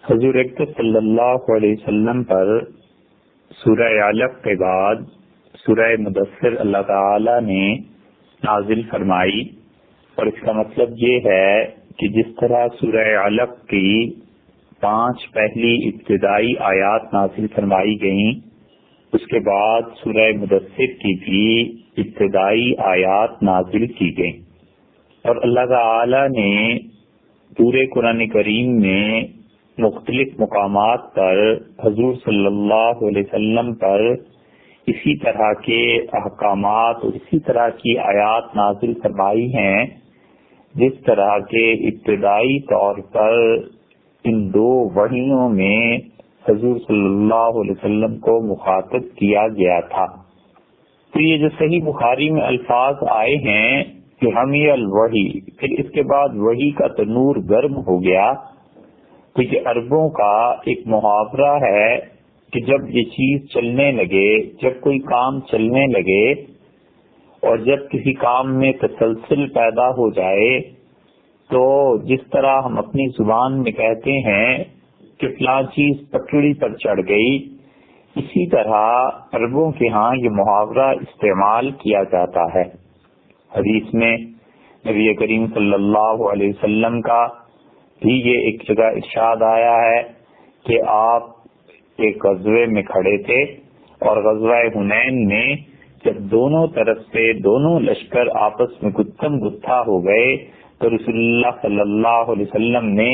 حضور اکرم صلی اللہ علیہ وسلم پر سورہ علق کے بعد سورہ مدثر اللہ تعالی نے نازل فرمائی، اور اس کا مطلب یہ ہے کہ جس طرح سورہ علق کی 5 پہلی ابتدائی آیات نازل فرمائی گئیں، اس کے بعد سورہ مدثر کی بھی ابتدائی آیات نازل کی گئیں، اور اللہ تعالی نے پورے قرآن کریم میں مختلف مقامات پر حضور صلی اللہ علیہ وسلم پر اسی طرح کے احکامات اور اسی طرح کی آیات نازل فرمائی ہیں، جس طرح کے ابتدائی طور پر ان 2 وحیوں میں حضور صلی اللہ علیہ وسلم کو مخاطب کیا گیا تھا۔ تو یہ جو صحیح بخاری میں الفاظ آئے ہیں کہ حمی الوحی، پھر اس کے بعد وحی کا تنور گرم ہو گیا، تو یہ عربوں کا ایک محاورہ ہے کہ جب یہ چیز چلنے لگے، جب کوئی کام چلنے لگے اور جب کسی کام میں تسلسل پیدا ہو جائے، تو جس طرح ہم اپنی زبان میں کہتے ہیں کہ فلاں چیز پٹڑی پر چڑھ گئی، اسی طرح عربوں کے ہاں یہ محاورہ استعمال کیا جاتا ہے۔ حدیث میں نبی کریم صلی اللہ علیہ وسلم کا بھی یہ ایک جگہ ارشاد آیا ہے کہ آپ ایک غزوے میں کھڑے تھے، اور غزوہ حنین میں جب دونوں طرف سے دونوں لشکر آپس میں گتھم گتھا ہو گئے، تو رسول اللہ صلی اللہ علیہ وسلم نے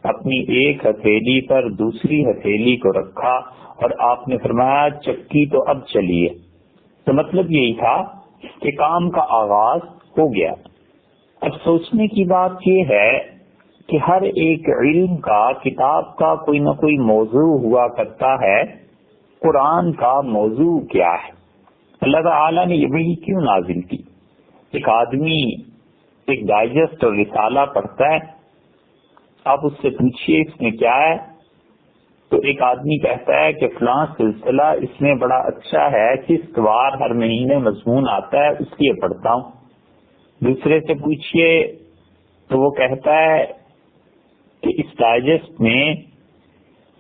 اپنی ایک ہتھیلی پر دوسری ہتھیلی کو رکھا اور آپ نے فرمایا چکی تو اب چلیے۔ تو مطلب یہی تھا کہ کام کا آغاز ہو گیا۔ اب سوچنے کی بات یہ ہے کہ ہر ایک علم کا، کتاب کا کوئی نہ کوئی موضوع ہوا کرتا ہے۔ قرآن کا موضوع کیا ہے؟ اللہ تعالیٰ نے یہ وحی کیوں نازل کی؟ ایک آدمی ایک ڈائجسٹ اور رسالہ پڑھتا ہے، آپ اس سے پوچھئے اس میں کیا ہے، تو ایک آدمی کہتا ہے کہ فلاں سلسلہ اس میں بڑا اچھا ہے، قسط وار ہر مہینے مضمون آتا ہے، اس لیے پڑھتا ہوں۔ دوسرے سے پوچھئے تو وہ کہتا ہے کہ اس ڈائجسٹ میں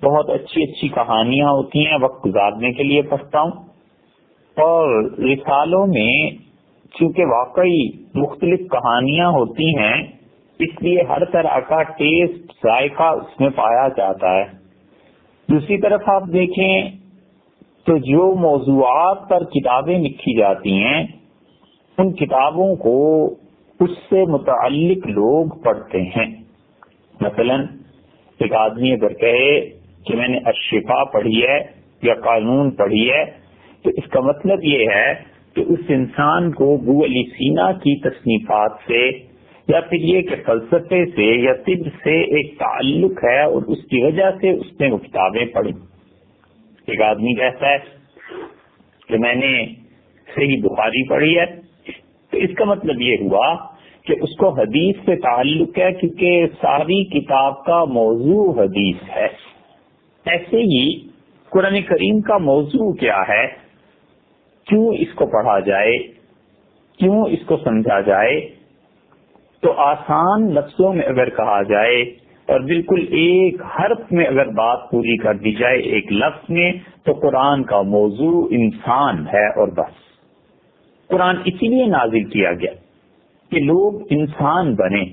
بہت اچھی اچھی کہانیاں ہوتی ہیں، وقت گزارنے کے لیے پڑھتا ہوں۔ اور رسالوں میں چونکہ واقعی مختلف کہانیاں ہوتی ہیں، اس لیے ہر طرح کا ٹیسٹ، ذائقہ اس میں پایا جاتا ہے۔ دوسری طرف آپ دیکھیں تو جو موضوعات پر کتابیں لکھی جاتی ہیں، ان کتابوں کو اس سے متعلق لوگ پڑھتے ہیں۔ مثلا ایک آدمی اگر کہے کہ میں نے الشفا پڑھی ہے یا قانون پڑھی ہے، تو اس کا مطلب یہ ہے کہ اس انسان کو ابو علی سینا کی تصنیفات سے یا پھر یہ کہ فلسفے سے یا طب سے ایک تعلق ہے، اور اس کی وجہ سے اس نے وہ کتابیں پڑھی۔ ایک آدمی کہتا ہے کہ میں نے صحیح بخاری پڑھی ہے، تو اس کا مطلب یہ ہوا کہ اس کو حدیث سے تعلق ہے، کیونکہ ساری کتاب کا موضوع حدیث ہے۔ ایسے ہی قرآن کریم کا موضوع کیا ہے، کیوں اس کو پڑھا جائے، کیوں اس کو سمجھا جائے، تو آسان لفظوں میں اگر کہا جائے اور بالکل ایک حرف میں اگر بات پوری کر دی جائے ایک لفظ میں، تو قرآن کا موضوع انسان ہے اور بس۔ قرآن اسی لیے نازل کیا گیا کہ لوگ انسان بنے۔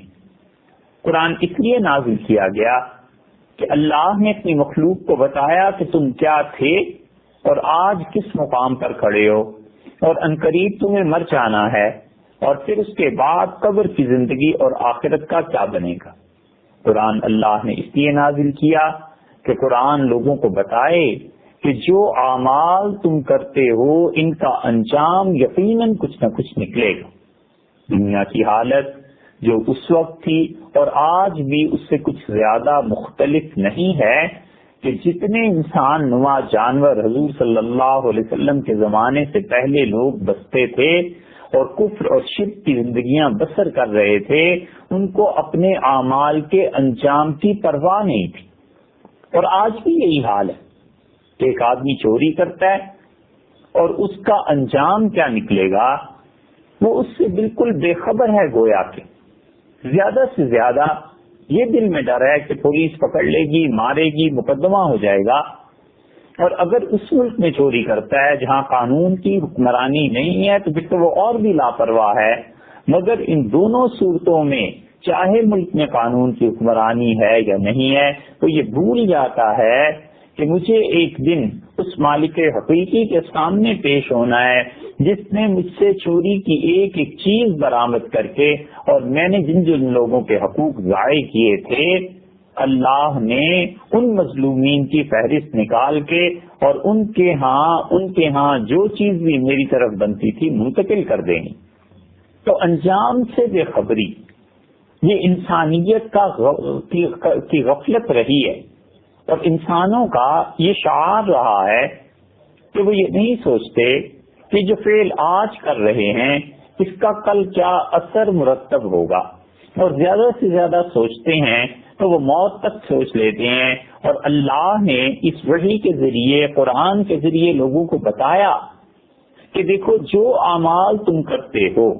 قرآن اس لیے نازل کیا گیا کہ اللہ نے اپنی مخلوق کو بتایا کہ تم کیا تھے اور آج کس مقام پر کھڑے ہو، اور عنقریب تمہیں مر جانا ہے، اور پھر اس کے بعد قبر کی زندگی اور آخرت کا کیا بنے گا۔ قرآن اللہ نے اس لیے نازل کیا کہ قرآن لوگوں کو بتائے کہ جو اعمال تم کرتے ہو ان کا انجام یقیناً کچھ نہ کچھ نکلے گا۔ دنیا کی حالت جو اس وقت تھی اور آج بھی اس سے کچھ زیادہ مختلف نہیں ہے، کہ جتنے انسان نما جانور حضور صلی اللہ علیہ وسلم کے زمانے سے پہلے لوگ بستے تھے اور کفر اور شرک کی زندگیاں بسر کر رہے تھے، ان کو اپنے اعمال کے انجام کی پرواہ نہیں تھی۔ اور آج بھی یہی حال ہے کہ ایک آدمی چوری کرتا ہے اور اس کا انجام کیا نکلے گا وہ اس سے بالکل بے خبر ہے، گویا کہ زیادہ سے زیادہ یہ دل میں ڈر ہے کہ پولیس پکڑ لے گی، مارے گی، مقدمہ ہو جائے گا، اور اگر اس ملک میں چوری کرتا ہے جہاں قانون کی حکمرانی نہیں ہے تو پھر تو وہ اور بھی لاپرواہ ہے۔ مگر ان دونوں صورتوں میں چاہے ملک میں قانون کی حکمرانی ہے یا نہیں ہے، تو یہ بھول جاتا ہے کہ مجھے ایک دن اس مالک حقیقی کے سامنے پیش ہونا ہے جس نے مجھ سے چوری کی ایک ایک چیز برآمد کر کے، اور میں نے جن جن لوگوں کے حقوق ضائع کیے تھے، اللہ نے ان مظلومین کی فہرست نکال کے اور ان کے ہاں جو چیز بھی میری طرف بنتی تھی منتقل کر دینی۔ تو انجام سے بے خبری یہ انسانیت کی غفلت رہی ہے، اور انسانوں کا یہ شعار رہا ہے کہ وہ یہ نہیں سوچتے کہ جو فعل آج کر رہے ہیں اس کا کل کیا اثر مرتب ہوگا، اور زیادہ سے زیادہ سوچتے ہیں تو وہ موت تک سوچ لیتے ہیں۔ اور اللہ نے اس وحی کے ذریعے، قرآن کے ذریعے لوگوں کو بتایا کہ دیکھو جو اعمال تم کرتے ہو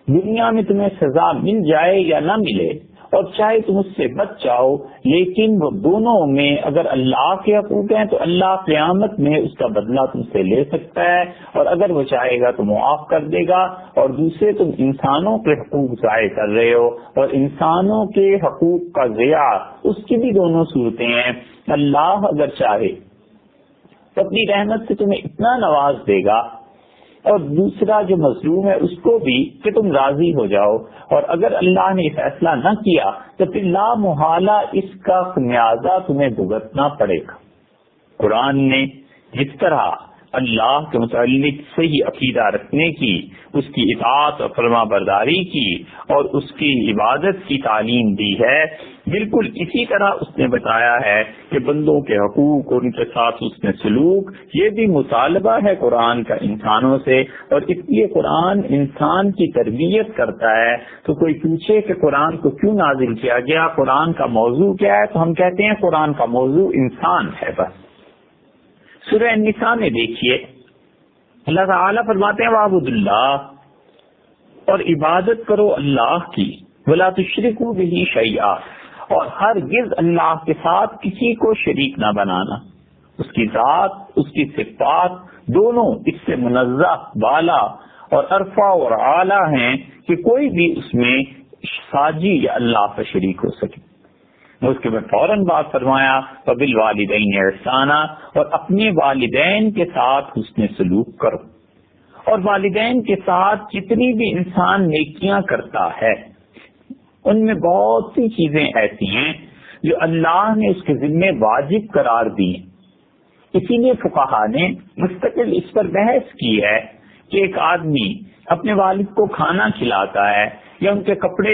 دنیا میں تمہیں سزا مل جائے یا نہ ملے، اور چاہے تم اس سے بچ جاؤ، لیکن وہ دونوں میں اگر اللہ کے حقوق ہیں تو اللہ قیامت میں اس کا بدلہ تم سے لے سکتا ہے، اور اگر وہ چاہے گا تو معاف کر دے گا۔ اور دوسرے تم انسانوں کے حقوق ضائع کر رہے ہو، اور انسانوں کے حقوق کا ضیاع اس کی بھی دونوں صورتیں ہیں۔ اللہ اگر چاہے تو اپنی رحمت سے تمہیں اتنا نواز دے گا، اور دوسرا جو مظلوم ہے اس کو بھی کہ تم راضی ہو جاؤ، اور اگر اللہ نے فیصلہ نہ کیا تو پھر لا محالہ اس کا خمیازہ تمہیں بھگتنا پڑے گا۔ قرآن نے جس طرح اللہ کے متعلق صحیح عقیدہ رکھنے کی، اس کی اطاعت اور فرما برداری کی اور اس کی عبادت کی تعلیم دی ہے، بالکل اسی طرح اس نے بتایا ہے کہ بندوں کے حقوق اور ان کے ساتھ اس نے سلوک، یہ بھی مطالبہ ہے قرآن کا انسانوں سے۔ اور اس لیے قرآن انسان کی تربیت کرتا ہے۔ تو کوئی پوچھے کہ قرآن کو کیوں نازل کیا گیا، قرآن کا موضوع کیا ہے، تو ہم کہتے ہیں قرآن کا موضوع انسان ہے بس۔ سورہ النساء میں دیکھیے اللہ تعالیٰ فرماتے ہیں وَاعْبُدُوا اللَّهَ، اور عبادت کرو اللہ کی، وَلَا تُشْرِكُوا بِهِ شَيْئًا، اور ہرگز اللہ کے ساتھ کسی کو شریک نہ بنانا۔ اس کی ذات، اس کی صفات دونوں اس سے منزہ، بالا اور ارفع اور اعلیٰ ہیں کہ کوئی بھی اس میں ساجی یا اللہ کا شریک ہو سکے۔ اس کے بعد فوراً بات فرمایا وَبِالْوَالِدَيْنِ إِحْسَانًا، اور اپنے والدین کے ساتھ حسن سلوک کرو۔ اور والدین کے ساتھ جتنی بھی انسان نیکیاں کرتا ہے ان میں بہت سی چیزیں ایسی ہیں جو اللہ نے اس کے ذمہ واجب قرار دی ہیں۔ اسی لیے فقہا نے مستقل اس پر بحث کی ہے کہ ایک آدمی اپنے والد کو کھانا کھلاتا ہے یا ان کے کپڑے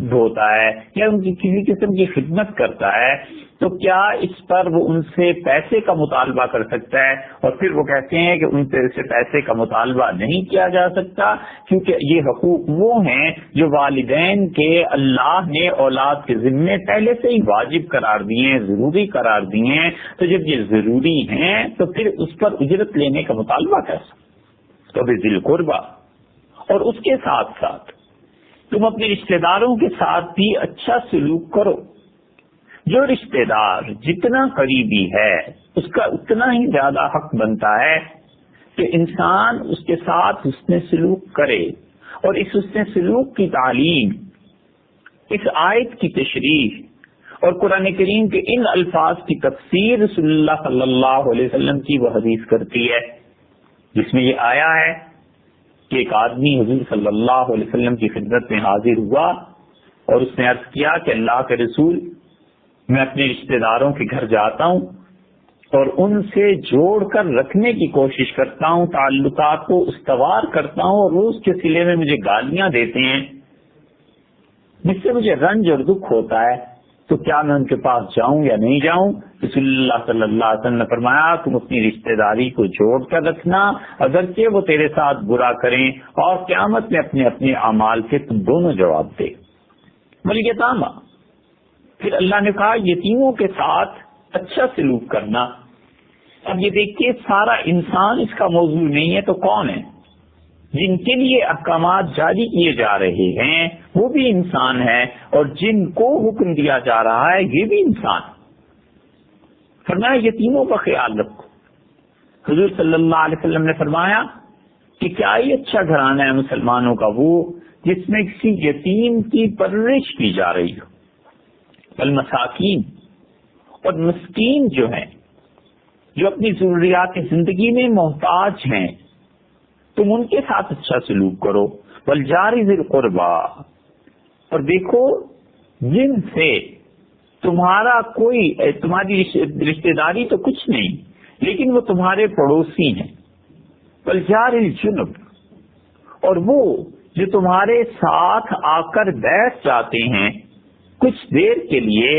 دھوتا ہے یا ان کی کسی قسم کی خدمت کرتا ہے، تو کیا اس پر وہ ان سے پیسے کا مطالبہ کر سکتا ہے؟ اور پھر وہ کہتے ہیں کہ ان سے پیسے کا مطالبہ نہیں کیا جا سکتا، کیونکہ یہ حقوق وہ ہیں جو والدین کے اللہ نے اولاد کے ذمے پہلے سے ہی واجب قرار دیے ہیں، ضروری قرار دیے ہیں۔ تو جب یہ ضروری ہیں تو پھر اس پر اجرت لینے کا مطالبہ کیسا؟ تو بھی ذی القربہ، اور اس کے ساتھ ساتھ تم اپنے رشتہ داروں کے ساتھ بھی اچھا سلوک کرو۔ جو رشتہ دار جتنا قریبی ہے اس کا اتنا ہی زیادہ حق بنتا ہے کہ انسان اس کے ساتھ حسن سلوک کرے۔ اور اس حسن سلوک کی تعلیم، اس آیت کی تشریح اور قرآن کریم کے ان الفاظ کی تفسیر رسول اللہ صلی اللہ علیہ وسلم کی وہ حدیث کرتی ہے، جس میں یہ آیا ہے کہ ایک آدمی حضور صلی اللہ علیہ وسلم کی خدمت میں حاضر ہوا اور اس نے عرض کیا کہ اللہ کے رسول، میں اپنے رشتہ داروں کے گھر جاتا ہوں اور ان سے جوڑ کر رکھنے کی کوشش کرتا ہوں، تعلقات کو استوار کرتا ہوں، اور روز کے صلے میں مجھے گالیاں دیتے ہیں، جس سے مجھے رنج اور دکھ ہوتا ہے، تو کیا میں ان کے پاس جاؤں یا نہیں جاؤں؟ رسول اللہ صلی اللہ علیہ وسلم نے فرمایا تم اپنی رشتہ داری کو جوڑ کر رکھنا، اگرچہ وہ تیرے ساتھ برا کریں، اور قیامت میں اپنے اپنے اعمال سے تم دونوں جواب دے۔ والیتامی، پھر اللہ نے کہا یتیموں کے ساتھ اچھا سلوک کرنا۔ اب یہ دیکھیے سارا انسان اس کا موضوع نہیں ہے تو کون ہے؟ جن کے لیے احکامات جاری کیے جا رہے ہیں وہ بھی انسان ہے، اور جن کو حکم دیا جا رہا ہے یہ بھی انسان۔ فرمایا یتیموں کا خیال رکھو۔ حضور صلی اللہ علیہ وسلم نے فرمایا کہ کیا یہ اچھا گھرانہ ہے مسلمانوں کا وہ جس میں کسی یتیم کی پرورش کی جا رہی ہو۔ المساکین، اور مسکین جو ہیں، جو اپنی ضروریات زندگی میں محتاج ہیں، تم ان کے ساتھ اچھا سلوک کرو۔ والجار ذی القربى، اور دیکھو جن سے تمہاری رشتہ داری تو کچھ نہیں لیکن وہ تمہارے پڑوسی ہیں۔ والجار الجنب، اور وہ جو تمہارے ساتھ آ کر بیٹھ جاتے ہیں کچھ دیر کے لیے،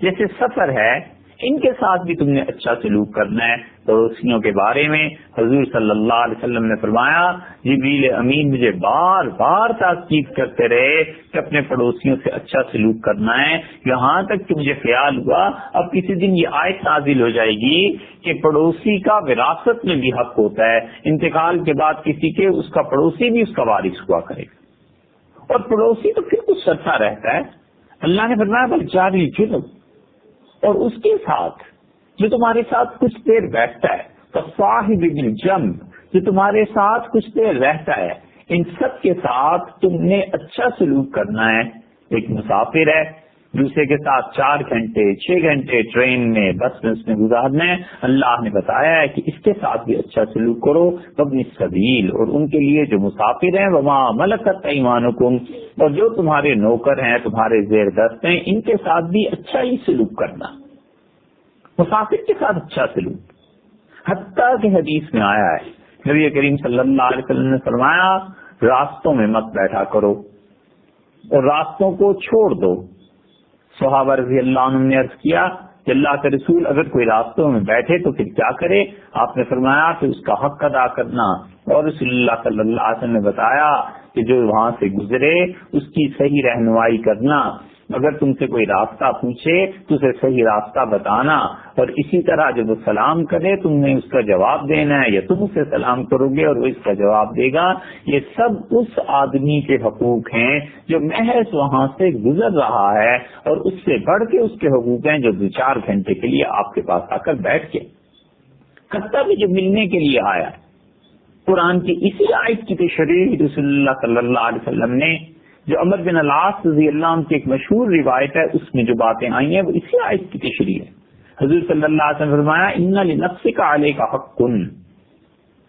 جیسے سفر ہے، ان کے ساتھ بھی تم نے اچھا سلوک کرنا ہے۔ پڑوسیوں کے بارے میں حضور صلی اللہ علیہ وسلم نے فرمایا جبریل امین مجھے بار بار تاکید کرتے رہے کہ اپنے پڑوسیوں سے اچھا سلوک کرنا ہے، یہاں تک کہ مجھے خیال ہوا اب کسی دن یہ آیت نازل ہو جائے گی کہ پڑوسی کا وراثت میں بھی حق ہوتا ہے، انتقال کے بعد کسی کے اس کا پڑوسی بھی اس کا وارث ہوا کرے گا، اور پڑوسی تو پھر کچھ عرصہ رہتا ہے۔ اللہ نے فرمایا بالجار الجنب، اور اس کے ساتھ جو تمہارے ساتھ کچھ دیر بیٹھتا ہے، فصاحب بالجنب، جو تمہارے ساتھ کچھ دیر رہتا ہے، ان سب کے ساتھ تم نے اچھا سلوک کرنا ہے۔ ایک مسافر ہے، دوسرے کے ساتھ 4 گھنٹے 6 گھنٹے ٹرین میں بس میں اس نے گزارنا ہے، اللہ نے بتایا ہے کہ اس کے ساتھ بھی اچھا سلوک کرو۔ وابن السبیل، اور ان کے لیے جو مسافر ہیں، وما ملکت ایمانکم، اور جو تمہارے نوکر ہیں تمہارے زیر دست ہیں، ان کے ساتھ بھی اچھا ہی سلوک کرنا، مسافر کے ساتھ اچھا سلوک۔ حتیٰ کہ حدیث میں آیا ہے نبی کریم صلی اللہ علیہ وسلم نے فرمایا راستوں میں مت بیٹھا کرو اور راستوں کو چھوڑ دو۔ صحابہ رضی اللہ عنہ نے عرض کیا کہ اللہ کے رسول اگر کوئی راستوں میں بیٹھے تو پھر کیا کرے؟ آپ نے فرمایا کہ اس کا حق ادا کرنا، اور رسول اللہ صلی اللہ علیہ وسلم نے بتایا کہ جو وہاں سے گزرے اس کی صحیح رہنمائی کرنا، اگر تم سے کوئی راستہ پوچھے تو اسے صحیح راستہ بتانا، اور اسی طرح جب وہ سلام کرے تم نے اس کا جواب دینا ہے، یا تم اسے سلام کرو گے اور وہ اس کا جواب دے گا۔ یہ سب اس آدمی کے حقوق ہیں جو محض وہاں سے گزر رہا ہے، اور اس سے بڑھ کے اس کے حقوق ہیں جو 2-4 گھنٹے کے لیے آپ کے پاس آ کر بیٹھ کے، حتیٰ بھی جب ملنے کے لیے آیا۔ قرآن کی اسی آیت کی تشریح رسول اللہ صلی اللہ علیہ وسلم نے، جو عمر بن العاص رضی اللہ عنہ کی ایک مشہور روایت ہے، اس میں جو باتیں آئی ہیں وہ اسی آیت کی تشریح ہے۔ حضور صلی اللہ علیہ وسلم نے فرمایا ان لنفسک علیک حق،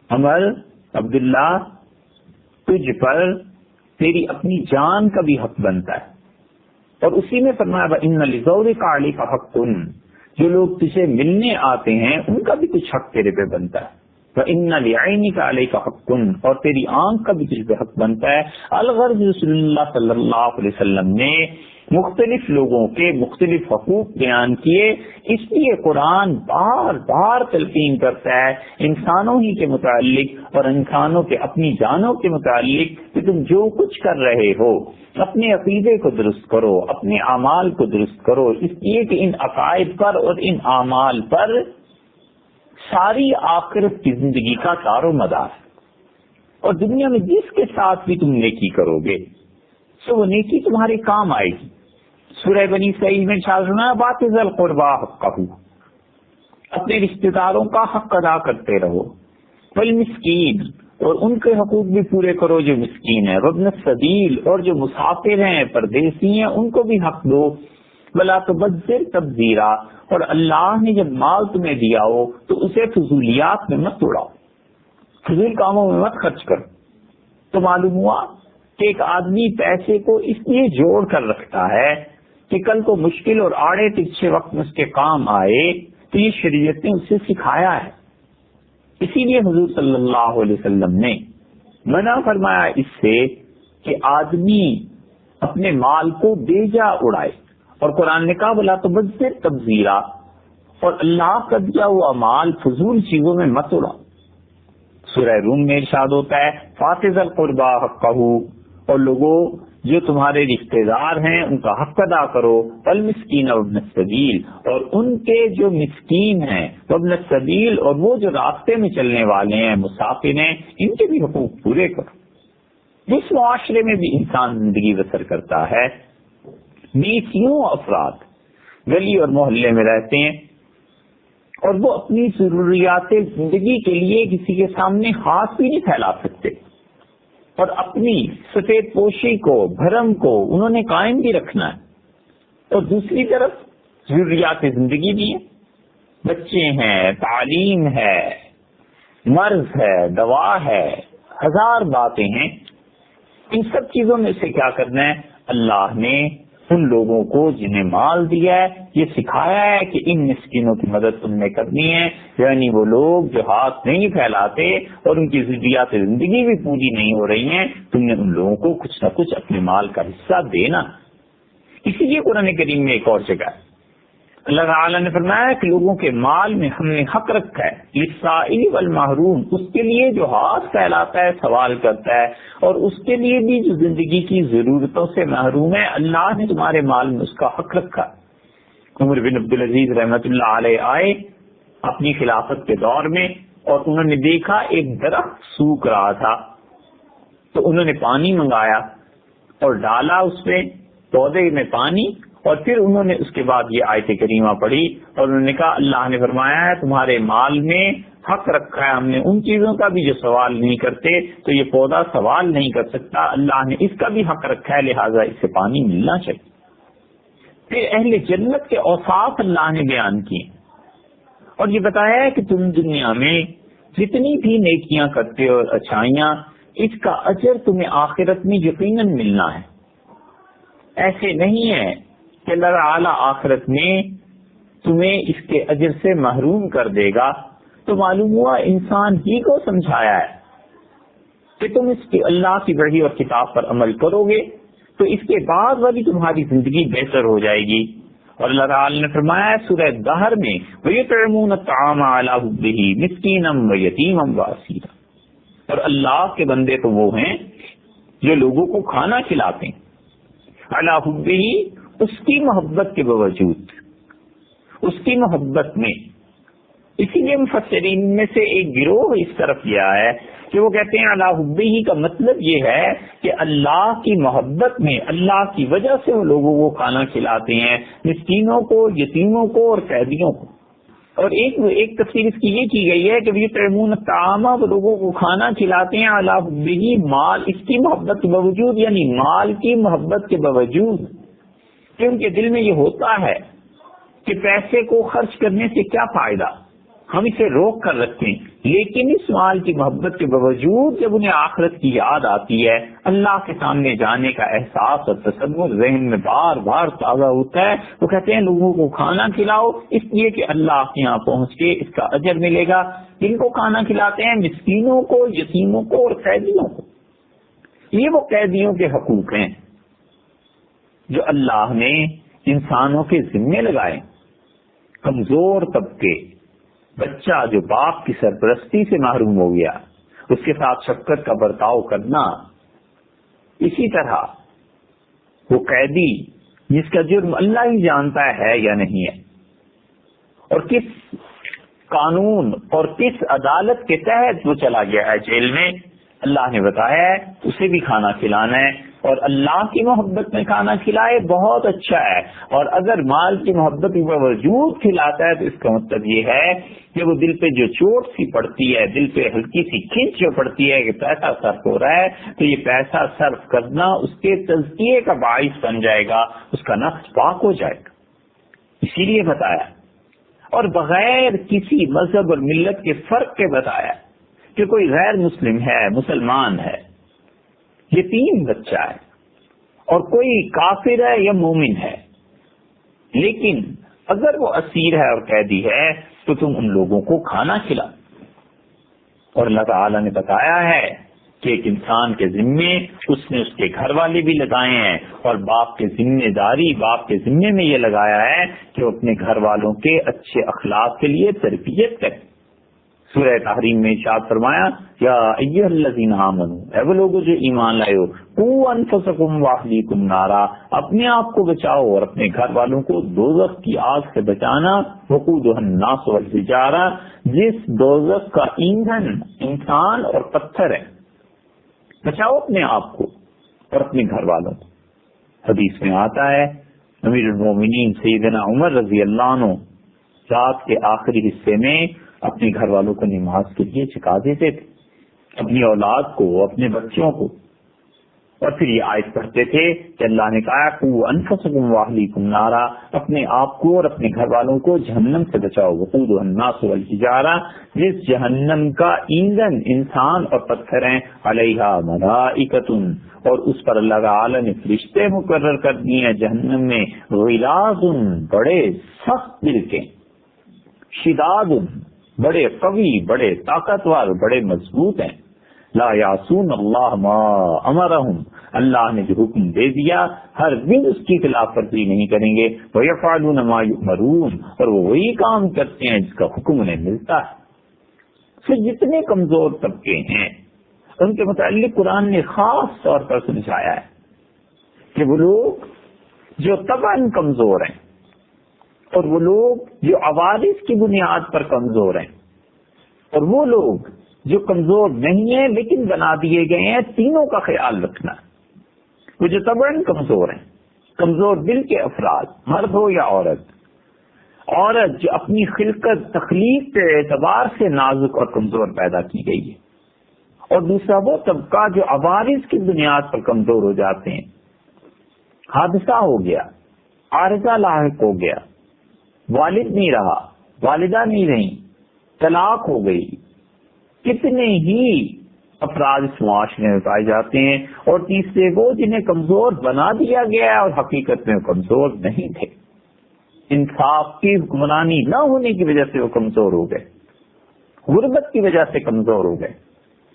عمر عبداللہ تجھ پر تیری اپنی جان کا بھی حق بنتا ہے، اور اسی میں فرمایا وان لزورک علیک حق، جو لوگ تجھے ملنے آتے ہیں ان کا بھی کچھ حق تیرے پہ بنتا ہے۔ وَإِنَّ لِعَيْنِكَ عَلَيْكَ حَقٌّ، اور تیری آنکھ کا بھی تجھ پہ حق بنتا ہے۔ الغرض رسول اللہ صلی اللہ علیہ وسلم نے مختلف لوگوں کے مختلف حقوق بیان کیے، اس لیے قرآن بار بار تلقین کرتا ہے انسانوں ہی کے متعلق اور انسانوں کے اپنی جانوں کے متعلق کہ تم جو کچھ کر رہے ہو اپنے عقیدے کو درست کرو، اپنے اعمال کو درست کرو، اس لیے کہ ان عقائد پر اور ان اعمال پر ساری آخرت کی زندگی کا دار و مدار ہے، اور دنیا میں جس کے ساتھ بھی تم نیکی کرو گے تو وہ نیکی تمہارے کام آئے گی۔ سورہ بنی اسرائیل میں ارشاد فرمایا وَآتِ ذِی الْقُرْبَىٰ حَقَّهُ، اپنے رشتہ داروں کا حق ادا کرتے رہو، وَالْمِسْکِینَ، اور ان کے حقوق بھی پورے کرو جو مسکین ہے، وَابْنَ السَّبِیلِ، اور جو مسافر ہیں پردیسی ہیں ان کو بھی حق دو، وَلَا تُبَذِّرْ تَبْذِیرًا، اور اللہ نے جب مال تمہیں دیا ہو تو اسے فضولیات میں مت اڑاؤ، فضول کاموں میں مت خرچ کرو۔ تو معلوم ہوا کہ ایک آدمی پیسے کو اس لیے جوڑ کر رکھتا ہے کہ کل کو مشکل اور آڑے ترچھے وقت میں اس کے کام آئے، تو یہ شریعت نے اسے سکھایا ہے۔ اسی لیے حضور صلی اللہ علیہ وسلم نے منع فرمایا اس سے کہ آدمی اپنے مال کو بے جا اڑائے، اور قرآن نے کہا وَلَا تُبَذِّرْ تَبْذِیرًا، اور اللہ کا دیا ہوا مال فضول چیزوں میں مت اڑاؤ۔ سورہ روم میں ارشاد ہوتا ہے فَآتِ ذِی الْقُرْبَىٰ حَقَّهُ، اور لوگوں جو تمہارے رشتہ دار ہیں ان کا حق ادا کرو، وَالْمِسْکِینَ وَابْنَ السَّبِیلِ، اور ان کے جو مسکین ہیں وابن السبیل، اور وہ جو راستے میں چلنے والے ہیں، مسافر ہیں، ان کے بھی حقوق پورے کرو۔ جس معاشرے میں بھی انسان زندگی بسر کرتا ہے، 20 افراد گلی اور محلے میں رہتے ہیں اور وہ اپنی ضروریات زندگی کے لیے کسی کے سامنے ہاتھ بھی نہیں پھیلا سکتے، اور اپنی سفید پوشی کو، بھرم کو انہوں نے قائم بھی رکھنا ہے، اور دوسری طرف ضروریات زندگی بھی ہیں، بچے ہیں، تعلیم ہے، مرض ہے، دوا ہے، ہزار باتیں ہیں۔ ان سب چیزوں میں سے کیا کرنا ہے؟ اللہ نے ان لوگوں کو جنہیں مال دیا ہے یہ سکھایا ہے کہ ان مسکینوں کی مدد تم نے کرنی ہے، یعنی وہ لوگ جو ہاتھ نہیں پھیلاتے اور ان کی ضروریات زندگی بھی پوری نہیں ہو رہی ہیں، تم نے ان لوگوں کو کچھ نہ کچھ اپنے مال کا حصہ دینا۔ اسی لیے قرآن کریم میں ایک اور جگہ ہے اللہ تعالیٰ نے فرمایا کہ لوگوں کے مال میں ہم نے حق رکھا ہے، للسائل والمحروم، اس کے لیے جو ہاتھ پھیلاتا ہے، سوال کرتا ہے، اور اس کے لیے بھی جو زندگی کی ضرورتوں سے محروم ہے، اللہ نے تمہارے مال میں اس کا حق رکھا۔ عمر بن عبدالعزیز رحمۃ اللہ علیہ آئے اپنی خلافت کے دور میں، اور انہوں نے دیکھا ایک درخت سوکھ رہا تھا، تو انہوں نے پانی منگایا اور ڈالا اس میں پودے میں پانی، اور پھر انہوں نے اس کے بعد یہ آیت کریمہ پڑھی اور انہوں نے کہا اللہ نے فرمایا ہے تمہارے مال میں حق رکھا ہے ہم نے ان چیزوں کا بھی جو سوال نہیں کرتے، تو یہ پودا سوال نہیں کر سکتا، اللہ نے اس کا بھی حق رکھا ہے، لہٰذا اسے پانی ملنا چاہیے۔ پھر اہل جنت کے اوصاف اللہ نے بیان کیے اور یہ بتایا ہے کہ تم دنیا میں جتنی بھی نیکیاں کرتے ہو اور اچھائیاں، اس کا اجر تمہیں آخرت میں یقیناً ملنا ہے۔ ایسے نہیں ہے کہ اللہ تعالیٰ آخرت میں تمہیں اس کے اجر سے محروم کر دے گا، تو معلوم ہوا انسان ہی کو سمجھایا ہے کہ تم اس کی اللہ کی وحی اور کتاب پر عمل کرو گے تو اس کے بعد والی تمہاری زندگی بہتر ہو جائے گی۔ اور اللہ تعالیٰ نے فرمایا ہے سورہ دہر میں وَيُطْعِمُونَ الطَّعَامَ عَلَىٰ حُبِّهِ مِسْكِينًا وَيَتِيمًا وَأَسِيرًا، اور اللہ کے بندے تو وہ ہیں جو لوگوں کو کھانا کھلاتے ہیں عَلَىٰ حُبِّهِ، اس کی محبت کے باوجود، اس کی محبت میں۔ اسی لیے مفسرین میں سے ایک گروہ اس طرف یہ ہے کہ وہ کہتے ہیں علی حبہ کا مطلب یہ ہے کہ اللہ کی محبت میں، اللہ کی وجہ سے وہ لوگوں کو کھانا کھلاتے ہیں، مسکینوں کو، یتیموں کو اور قیدیوں کو۔ اور ایک تفسیر اس کی یہ کی گئی ہے کہ یطعمون الطعام، وہ لوگوں کو کھانا کھلاتے ہیں علی حبہ، مال اس کی محبت کے باوجود، یعنی مال کی محبت کے باوجود، کہ ان کے دل میں یہ ہوتا ہے کہ پیسے کو خرچ کرنے سے کیا فائدہ، ہم اسے روک کر رکھتے ہیں، لیکن اس مال کی محبت کے باوجود جب انہیں آخرت کی یاد آتی ہے، اللہ کے سامنے جانے کا احساس اور تصور ذہن میں بار بار تازہ ہوتا ہے، وہ کہتے ہیں لوگوں کو کھانا کھلاؤ اس لیے کہ اللہ کے یہاں پہنچ کے اس کا اجر ملے گا۔ جن کو کھانا کھلاتے ہیں مسکینوں کو، یتیموں کو اور قیدیوں کو۔ یہ وہ قیدیوں کے حقوق ہیں جو اللہ نے انسانوں کے ذمے لگائے۔ کمزور طبقے، بچہ جو باپ کی سرپرستی سے محروم ہو گیا، اس کے ساتھ شفقت کا برتاؤ کرنا، اسی طرح وہ قیدی جس کا جرم اللہ ہی جانتا ہے یا نہیں ہے، اور کس قانون اور کس عدالت کے تحت وہ چلا گیا ہے جیل میں، اللہ نے بتایا ہے اسے بھی کھانا کھلانا ہے، اور اللہ کی محبت میں کھانا کھلائے بہت اچھا ہے، اور اگر مال کی محبت کے باوجود کھلاتا ہے تو اس کا مطلب یہ ہے کہ وہ دل پہ جو چوٹ سی پڑتی ہے، دل پہ ہلکی سی کھنچ جو پڑتی ہے کہ پیسہ صرف ہو رہا ہے، تو یہ پیسہ صرف کرنا اس کے تزکیے کا باعث بن جائے گا، اس کا نفس پاک ہو جائے گا، اسی لیے بتایا، اور بغیر کسی مذہب اور ملت کے فرق کے بتایا کہ کوئی غیر مسلم ہے، مسلمان ہے، یتیم بچہ ہے، اور کوئی کافر ہے یا مومن ہے، لیکن اگر وہ اسیر ہے اور قیدی ہے تو تم ان لوگوں کو کھانا کھلا۔ اور اللہ تعالیٰ نے بتایا ہے کہ ایک انسان کے ذمے اس نے اس کے گھر والے بھی لگائے ہیں، اور باپ کے ذمہ داری، باپ کے ذمے میں یہ لگایا ہے کہ وہ اپنے گھر والوں کے اچھے اخلاق کے لیے تربیت کرے۔ سورہ تحریم میں ارشاد فرمایا یا ایھا الذین آمنوا، اے وہ لوگوں جو ایمان لائے ہو، قوا انفسکم واہلیکم نارا، اپنے آپ کو بچاؤ اور اپنے گھر والوں کو دوزخ کی آگ سے بچانا، وقودھا الناس والحجارہ، جس دوزخ کا ایندھن انسان اور پتھر ہے، بچاؤ اپنے آپ کو اور اپنے گھر والوں کو۔ حدیث میں آتا ہے امیر المومنین سیدنا عمر رضی اللہ عنہ رات کے آخری حصے میں اپنے گھر والوں کو نماز کے لیے جگا دیتے تھے، اپنی اولاد کو، اپنے بچوں کو، اور پھر یہ آیت پڑھتے تھے کہ اللہ نے کہا قوا انفسکم واہلیکم نارا، اپنے آپ کو اور اپنے گھر والوں کو جہنم سے بچاؤ، وقودھا الناس والحجارہ، جس جہنم کا ایندھن انسان اور پتھر ہیں، علیہا ملائکۃ، اور اس پر اللہ تعالی نے فرشتے مقرر کر دیے ہیں جہنم میں، غلاظ، بڑے سخت دل کے، شداد، بڑے قوی، بڑے طاقتور، بڑے مضبوط ہیں، لا یعصون اللہ ما امرہم، اللہ نے جو حکم دے دیا ہر دن اس کی خلاف ورزی نہیں کریں گے، ویفعلون ما یؤمرون، اور وہ وہی کام کرتے ہیں جس کا حکم انہیں ملتا ہے۔ پھر جتنے کمزور طبقے ہیں ان کے متعلق قرآن نے خاص طور پر سمجھایا ہے کہ وہ لوگ جو طبعاً کمزور ہیں، اور وہ لوگ جو عوارض کی بنیاد پر کمزور ہیں، اور وہ لوگ جو کمزور نہیں ہیں لیکن بنا دیے گئے ہیں، تینوں کا خیال رکھنا۔ وہ جو طبعاً کمزور ہیں، کمزور دل کے افراد، مرد ہو یا عورت جو اپنی خلقت تخلیق کے اعتبار سے نازک اور کمزور پیدا کی گئی ہے، اور دوسرا وہ طبقہ جو عوارض کی بنیاد پر کمزور ہو جاتے ہیں، حادثہ ہو گیا، عارضہ لاحق ہو گیا، والد نہیں رہا، والدہ نہیں رہی، طلاق ہو گئی، کتنے ہی افراد اس معاشرے میں پائے جاتے ہیں۔ اور تیسرے وہ جنہیں کمزور بنا دیا گیا ہے اور حقیقت میں کمزور نہیں تھے، انصاف کی حکمرانی نہ ہونے کی وجہ سے وہ کمزور ہو گئے، غربت کی وجہ سے کمزور ہو گئے،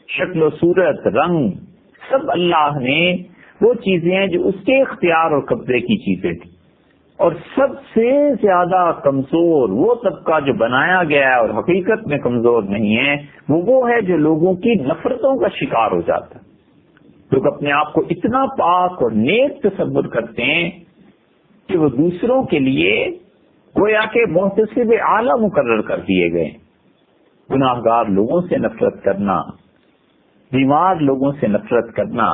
شکل و صورت، رنگ، سب اللہ نے وہ چیزیں ہیں جو اس کے اختیار اور قبضے کی چیزیں تھیں۔ اور سب سے زیادہ کمزور وہ طبقہ جو بنایا گیا ہے اور حقیقت میں کمزور نہیں ہے، وہ ہے جو لوگوں کی نفرتوں کا شکار ہو جاتا ہے۔ لوگ اپنے آپ کو اتنا پاک اور نیک تصور کرتے ہیں کہ وہ دوسروں کے لیے گویا کہ محتسب اعلیٰ مقرر کر دیے گئے۔ گناہ گار لوگوں سے نفرت کرنا، بیمار لوگوں سے نفرت کرنا،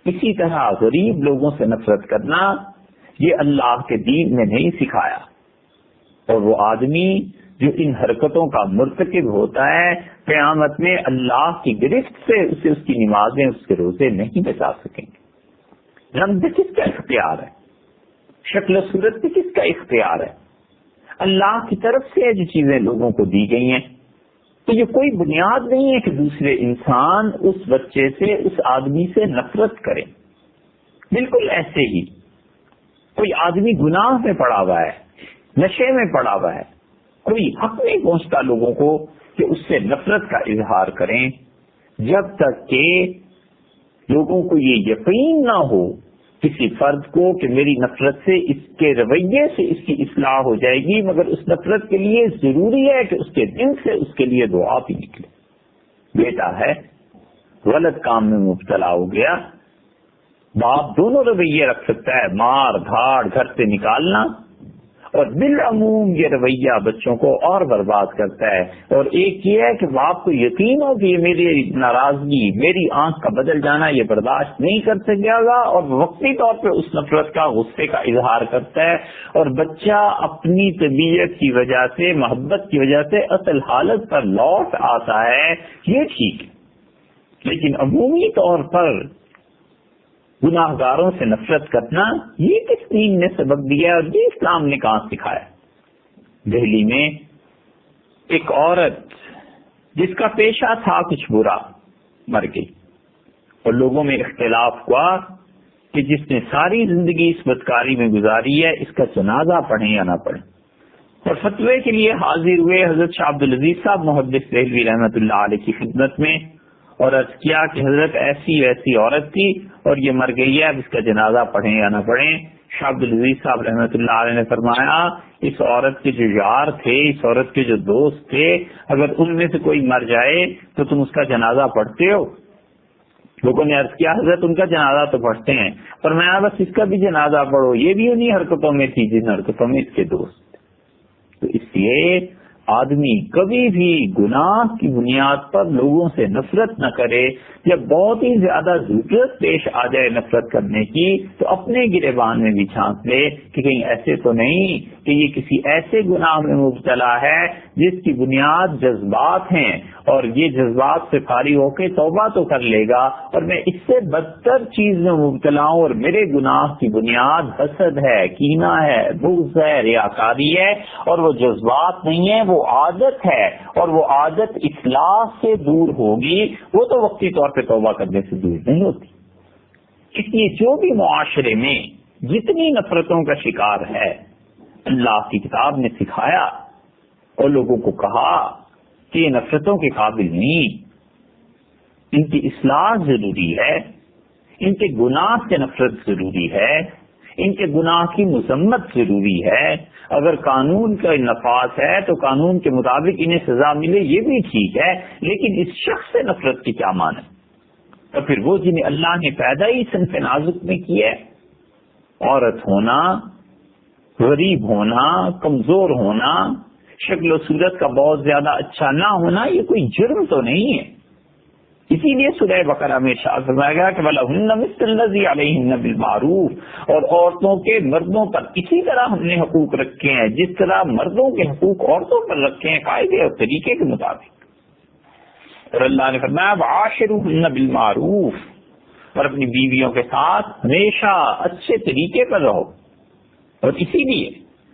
اسی طرح غریب لوگوں سے نفرت کرنا، یہ اللہ کے دین میں نہیں سکھایا۔ اور وہ آدمی جو ان حرکتوں کا مرتکب ہوتا ہے، قیامت میں اللہ کی گرفت سے اسے اس کی نمازیں، اس کے روزے نہیں بچا سکیں گے۔ رنگ بھی کس کا اختیار ہے، شکل و صورت بھی کس کا اختیار ہے؟ اللہ کی طرف سے جو چیزیں لوگوں کو دی گئی ہیں، تو یہ کوئی بنیاد نہیں ہے کہ دوسرے انسان اس بچے سے، اس آدمی سے نفرت کرے۔ بالکل ایسے ہی کوئی آدمی گناہ میں پڑا ہوا ہے، نشے میں پڑا ہوا ہے، کوئی حق نہیں پہنچتا لوگوں کو کہ اس سے نفرت کا اظہار کریں، جب تک کہ لوگوں کو یہ یقین نہ ہو کسی فرد کو کہ میری نفرت سے، اس کے رویے سے اس کی اصلاح ہو جائے گی، مگر اس نفرت کے لیے ضروری ہے کہ اس کے دل سے اس کے لیے دعا بھی نکلے۔ بیٹا ہے غلط کام میں مبتلا ہو گیا، باپ دونوں رویے رکھ سکتا ہے، مار دھاڑ، گھر سے نکالنا، اور بالعموم یہ رویہ بچوں کو اور برباد کرتا ہے۔ اور ایک یہ ہے کہ باپ کو یقین ہو کہ یہ میری ناراضگی، میری آنکھ کا بدل جانا یہ برداشت نہیں کر سکے گا، اور وقتی طور پہ اس نفرت کا، غصے کا اظہار کرتا ہے، اور بچہ اپنی طبیعت کی وجہ سے، محبت کی وجہ سے اصل حالت پر لوٹ آتا ہے، یہ ٹھیک ہے۔ لیکن عمومی طور پر گناہ گاروں سے نفرت کرنا، یہ کس دین نے سبق دیا اور یہ اسلام نے کہاں سکھایا؟ دہلی میں ایک عورت جس کا پیشہ تھا کچھ برا، مر گئی، اور لوگوں میں اختلاف ہوا کہ جس نے ساری زندگی اس بدکاری میں گزاری ہے، اس کا جنازہ پڑھیں یا نہ پڑھیں۔ اور فتوے کے لیے حاضر ہوئے حضرت شاہ عبدالعزیز صاحب محدث دہلوی رحمۃ اللہ علیہ کی خدمت میں، اور عرض کیا کہ حضرت ایسی ویسی عورت تھی اور یہ مر گئی ہے، اب اس کا جنازہ پڑھیں یا نہ پڑھیں۔ شاہ عبدالعزیز صاحب رحمۃ اللہ علیہ نے فرمایا اس عورت کے جو یار تھے، اس عورت کے جو دوست تھے، اگر ان میں سے کوئی مر جائے تو تم اس کا جنازہ پڑھتے ہو؟ لوگوں نے عرض کیا حضرت ان کا جنازہ تو پڑھتے ہیں، پر میں بس اس کا بھی جنازہ پڑھو، یہ بھی انہی حرکتوں میں تھی جن حرکتوں میں اس کے دوست. تو اس لیے آدمی کبھی بھی گناہ کی بنیاد پر لوگوں سے نفرت نہ کرے. جب بہت ہی زیادہ ضرورت پیش آ جائے نفرت کرنے کی تو اپنے گریبان میں بھی جھانک لے کہ کہیں ایسے تو نہیں کہ یہ کسی ایسے گناہ میں مبتلا ہے جس کی بنیاد جذبات ہیں، اور یہ جذبات سے فارغ ہو کے توبہ تو کر لے گا، اور میں اس سے بدتر چیز میں مبتلا ہوں اور میرے گناہ کی بنیاد حسد ہے، کینہ ہے، بغض ہے، ریاکاری ہے، اور وہ جذبات نہیں ہے، وہ عادت ہے، اور وہ عادت اصلاح سے دور ہوگی، وہ تو وقتی طور پہ توبہ کرنے سے دور نہیں ہوتی. اس لیے جو بھی معاشرے میں جتنی نفرتوں کا شکار ہے، اللہ کی کتاب نے سکھایا اور لوگوں کو کہا کہ یہ نفرتوں کے قابل نہیں، ان کی اصلاح ضروری ہے، ان کے گناہ سے نفرت ضروری ہے، ان کے گناہ کی مذمت ضروری ہے. اگر قانون کا نفاذ ہے تو قانون کے مطابق انہیں سزا ملے، یہ بھی ٹھیک ہے، لیکن اس شخص سے نفرت کی کیا معنی؟ اور پھر وہ جنہیں اللہ نے پیدا ہی صنف نازک میں کیا ہے، عورت ہونا، غریب ہونا، کمزور ہونا، شکل و صورت کا بہت زیادہ اچھا نہ ہونا، یہ کوئی جرم تو نہیں ہے. اسی لیے سورہ بقرہ میں ارشاد فرمایا گیا کہ وَلَهُنَّ مِثْلُ الَّذِي عَلَيْهِنَّ بِالْمَعْرُوفِ، اور عورتوں کے مردوں پر اسی طرح ہم نے حقوق رکھے ہیں جس طرح مردوں کے حقوق عورتوں پر رکھے ہیں، قاعدے اور طریقے کے مطابق. اور اللہ نے فرمایا وَعَاشِرُوهُنَّ بِالْمَعْرُوفِ، اور اپنی بیویوں کے ساتھ ہمیشہ اچھے طریقے پر رہو. اور اسی لیے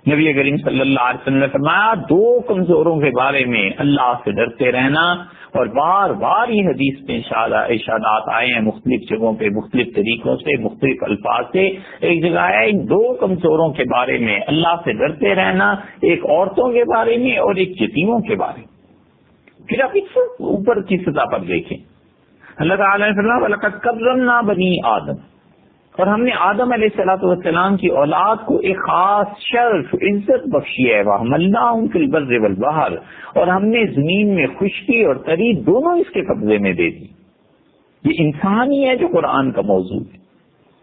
نبی کریم صلی اللہ علیہ وسلم نے فرمایا دو کمزوروں کے بارے میں اللہ سے ڈرتے رہنا، اور بار بار یہ حدیث میں ارشادات آئے ہیں مختلف جگہوں پہ مختلف طریقوں سے مختلف الفاظ سے. ایک جگہ ہے ان دو کمزوروں کے بارے میں اللہ سے ڈرتے رہنا، ایک عورتوں کے بارے میں اور ایک یتیموں کے بارے میں. پھر آپ اس اوپر کی سطح پر دیکھیں، اللہ تعالیٰ نے فرمایا وَلَقَدْ كَرَّمْنَا بَنِي آدم، اور ہم نے آدم علیہ السلام کی اولاد کو ایک خاص شرف عزت بخشی ہے. وَحَمَلْنَاهُمْ فِي الْبَرِّ وَالْبَحْرِ، اور ہم نے زمین میں خشکی اور تری دونوں اس کے قبضے میں دے دی. یہ انسان ہی ہے جو قرآن کا موضوع ہے.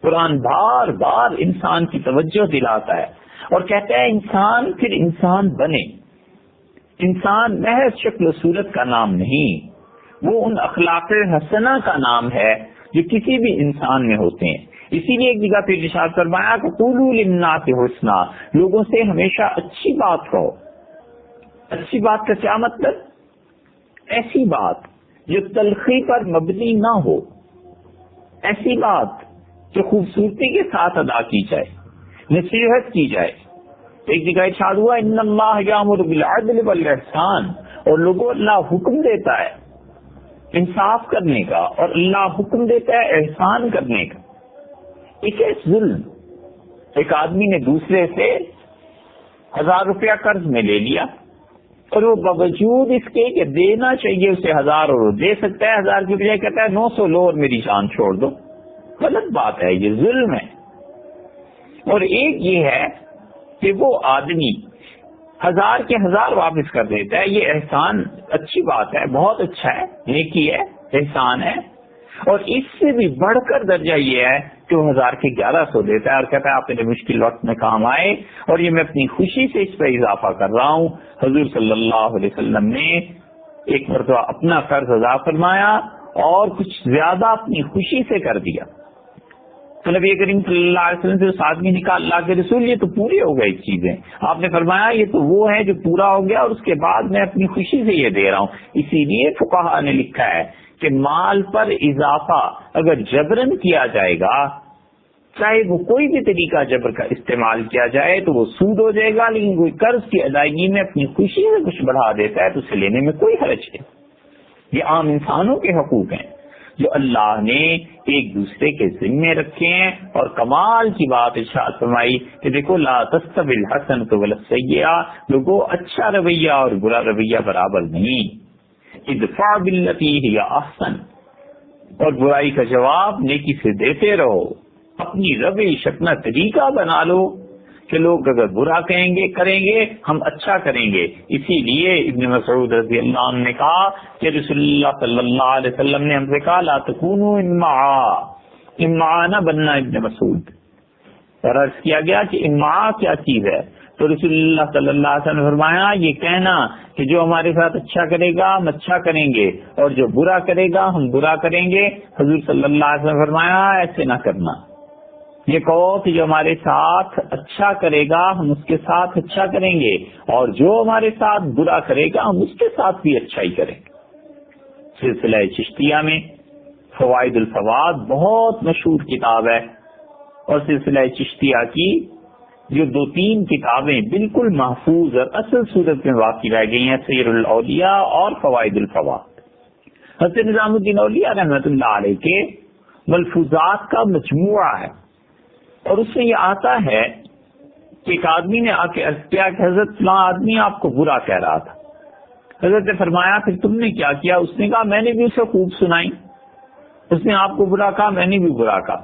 قرآن بار بار انسان کی توجہ دلاتا ہے اور کہتا ہے انسان پھر انسان بنے. انسان محض شکل و صورت کا نام نہیں، وہ ان اخلاق حسنہ کا نام ہے جو کسی بھی انسان میں ہوتے ہیں. اسی لیے ایک جگہ پہ ارشاد فرمایا کہ قولوا للناس حسنا، لوگوں سے ہمیشہ اچھی بات کہو. اچھی بات کا کیا مطلب؟ ایسی بات جو تلخی پر مبنی نہ ہو، ایسی بات جو خوبصورتی کے ساتھ ادا کی جائے، نصیحت کی جائے. ایک جگہ ارشاد ہوا ان اللہ یامر بالعدل والاحسان، اور لوگوں اللہ حکم دیتا ہے انصاف کرنے کا، اور اللہ حکم دیتا ہے احسان کرنے کا. ایک ہے ظلم، ایک آدمی نے دوسرے سے 1000 روپیہ قرض میں لے لیا اور وہ باوجود اس کے کہ دینا چاہیے اسے 1000 اور وہ دے سکتا ہے، 1000 کی بجائے کہتا ہے 900 لو اور میری جان چھوڑ دو. غلط بات ہے، یہ ظلم ہے. اور ایک یہ ہے کہ وہ آدمی 1000 کے 1000 واپس کر دیتا ہے، یہ احسان اچھی بات ہے، بہت اچھا ہے، نیکی ہے، احسان ہے. اور اس سے بھی بڑھ کر درجہ یہ ہے کہ وہ 1000 کے 1100 دیتا ہے اور کہتا ہے آپ میرے مشکل وقت میں کام آئے اور یہ میں اپنی خوشی سے اس پہ اضافہ کر رہا ہوں. حضور صلی اللہ علیہ وسلم نے ایک مرتبہ اپنا قرض ادا فرمایا اور کچھ زیادہ اپنی خوشی سے کر دیا. تو نبی کریم صلی اللہ علیہ وسلم سے اس آدمی نے کہا اللہ کے رسول یہ تو پوری ہو گئی چیزیں. آپ نے فرمایا یہ تو وہ ہے جو پورا ہو گیا اور اس کے بعد میں اپنی خوشی سے یہ دے رہا ہوں. اسی لیے فقہاء نے لکھا ہے کہ مال پر اضافہ اگر جبرن کیا جائے گا، چاہے وہ کوئی بھی طریقہ جبر کا استعمال کیا جائے تو وہ سود ہو جائے گا، لیکن کوئی قرض کی ادائیگی میں اپنی خوشی سے کچھ بڑھا دیتا ہے تو اسے لینے میں کوئی حرج نہیں. یہ عام انسانوں کے حقوق ہیں جو اللہ نے ایک دوسرے کے ذمے رکھے ہیں. اور کمال کی بات ارشاد فرمائی کہ دیکھو لا تستوی الحسنۃ ولا السیئۃ، لوگوں اچھا رویہ اور برا رویہ برابر نہیں. ادفع باللتی ہی احسن، اور برائی کا جواب نیکی سے دیتے رہو. اپنی روش اپنا طریقہ بنا لو کہ لوگ اگر برا کہیں گے کریں گے ہم اچھا کریں گے. اسی لیے ابن مسعود رضی اللہ عنہ نے کہا کہ رسول اللہ صلی اللہ علیہ وسلم نے ہم سے کہا لا تکونوا امعاء نہ بننا ابن مسعود. اور عرض کیا گیا کہ امعاء کیا چیز ہے؟ تو رسول اللہ صلی اللہ علیہ وسلم نے فرمایا یہ کہنا کہ جو ہمارے ساتھ اچھا کرے گا ہم اچھا کریں گے اور جو برا کرے گا ہم برا کریں گے. حضور صلی اللہ علیہ وسلم نے فرمایا ایسے نہ کرنا. یہ کہو کہ جو ہمارے ساتھ اچھا کرے گا ہم اس کے ساتھ اچھا کریں گے اور جو ہمارے ساتھ برا کرے گا ہم اس کے ساتھ بھی اچھا ہی کریں گے. سلسلہ چشتیہ میں فوائد الفواد بہت مشہور کتاب ہے اور سلسلہ چشتیہ کی جو 2-3 کتابیں بالکل محفوظ اور اصل صورت میں واقع رہ گئی ہیں سیر الاولیاء اور فوائد الفواد. حضرت نظام الدین اولیاء رحمۃ اللہ علیہ کے ملفوظات کا مجموعہ ہے اور اس میں یہ آتا ہے کہ ایک آدمی نے آ کے عرض کیا کہ حضرت فلاں آدمی آپ کو برا کہہ رہا تھا. حضرت نے فرمایا پھر تم نے کیا کیا؟ اس نے کہا میں نے بھی اسے خوب سنائی. اس نے آپ کو برا کہا میں نے بھی برا کہا.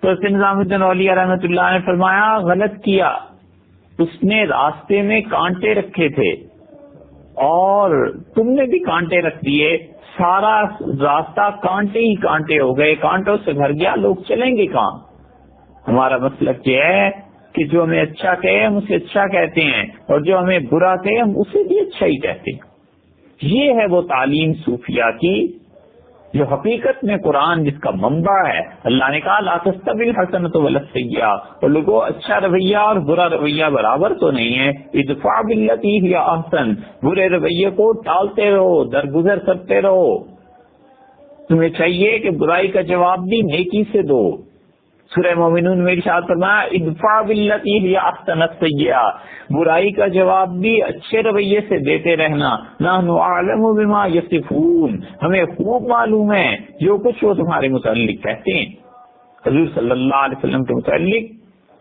تو حضرت نظام الدین اولیاء رحمۃ اللہ نے فرمایا غلط کیا. اس نے راستے میں کانٹے رکھے تھے اور تم نے بھی کانٹے رکھ دیے. سارا راستہ کانٹے ہی کانٹے ہو گئے, کانٹوں سے بھر گیا, لوگ چلیں گے کہاں؟ ہمارا مسلک یہ ہے کہ جو ہمیں اچھا کہے ہم اسے اچھا کہتے ہیں اور جو ہمیں برا کہے ہم اسے بھی اچھا ہی کہتے ہیں. یہ ہے وہ تعلیم صوفیہ کی جو حقیقت میں قرآن جس کا منبع ہے. اللہ نے کہا لا تستوی الحسنۃ ولا السیئۃ, اور لوگوں اچھا رویہ اور برا رویہ برابر تو نہیں ہے. ادفع باللتی ہی احسن, برے رویے کو ٹالتے رہو, درگزر کرتے رہو. تمہیں چاہیے کہ برائی کا جواب بھی نیکی سے دو. سورہ مومنون میں ارشاد فرمایا ادفع باللتی ہی احسن السیئۃ, برائی کا جواب بھی اچھے رویے سے دیتے رہنا. نحن اعلم بما یصفون, ہمیں خوب معلوم ہے جو کچھ وہ تمہارے متعلق کہتے ہیں. حضور صلی اللہ علیہ وسلم کے متعلق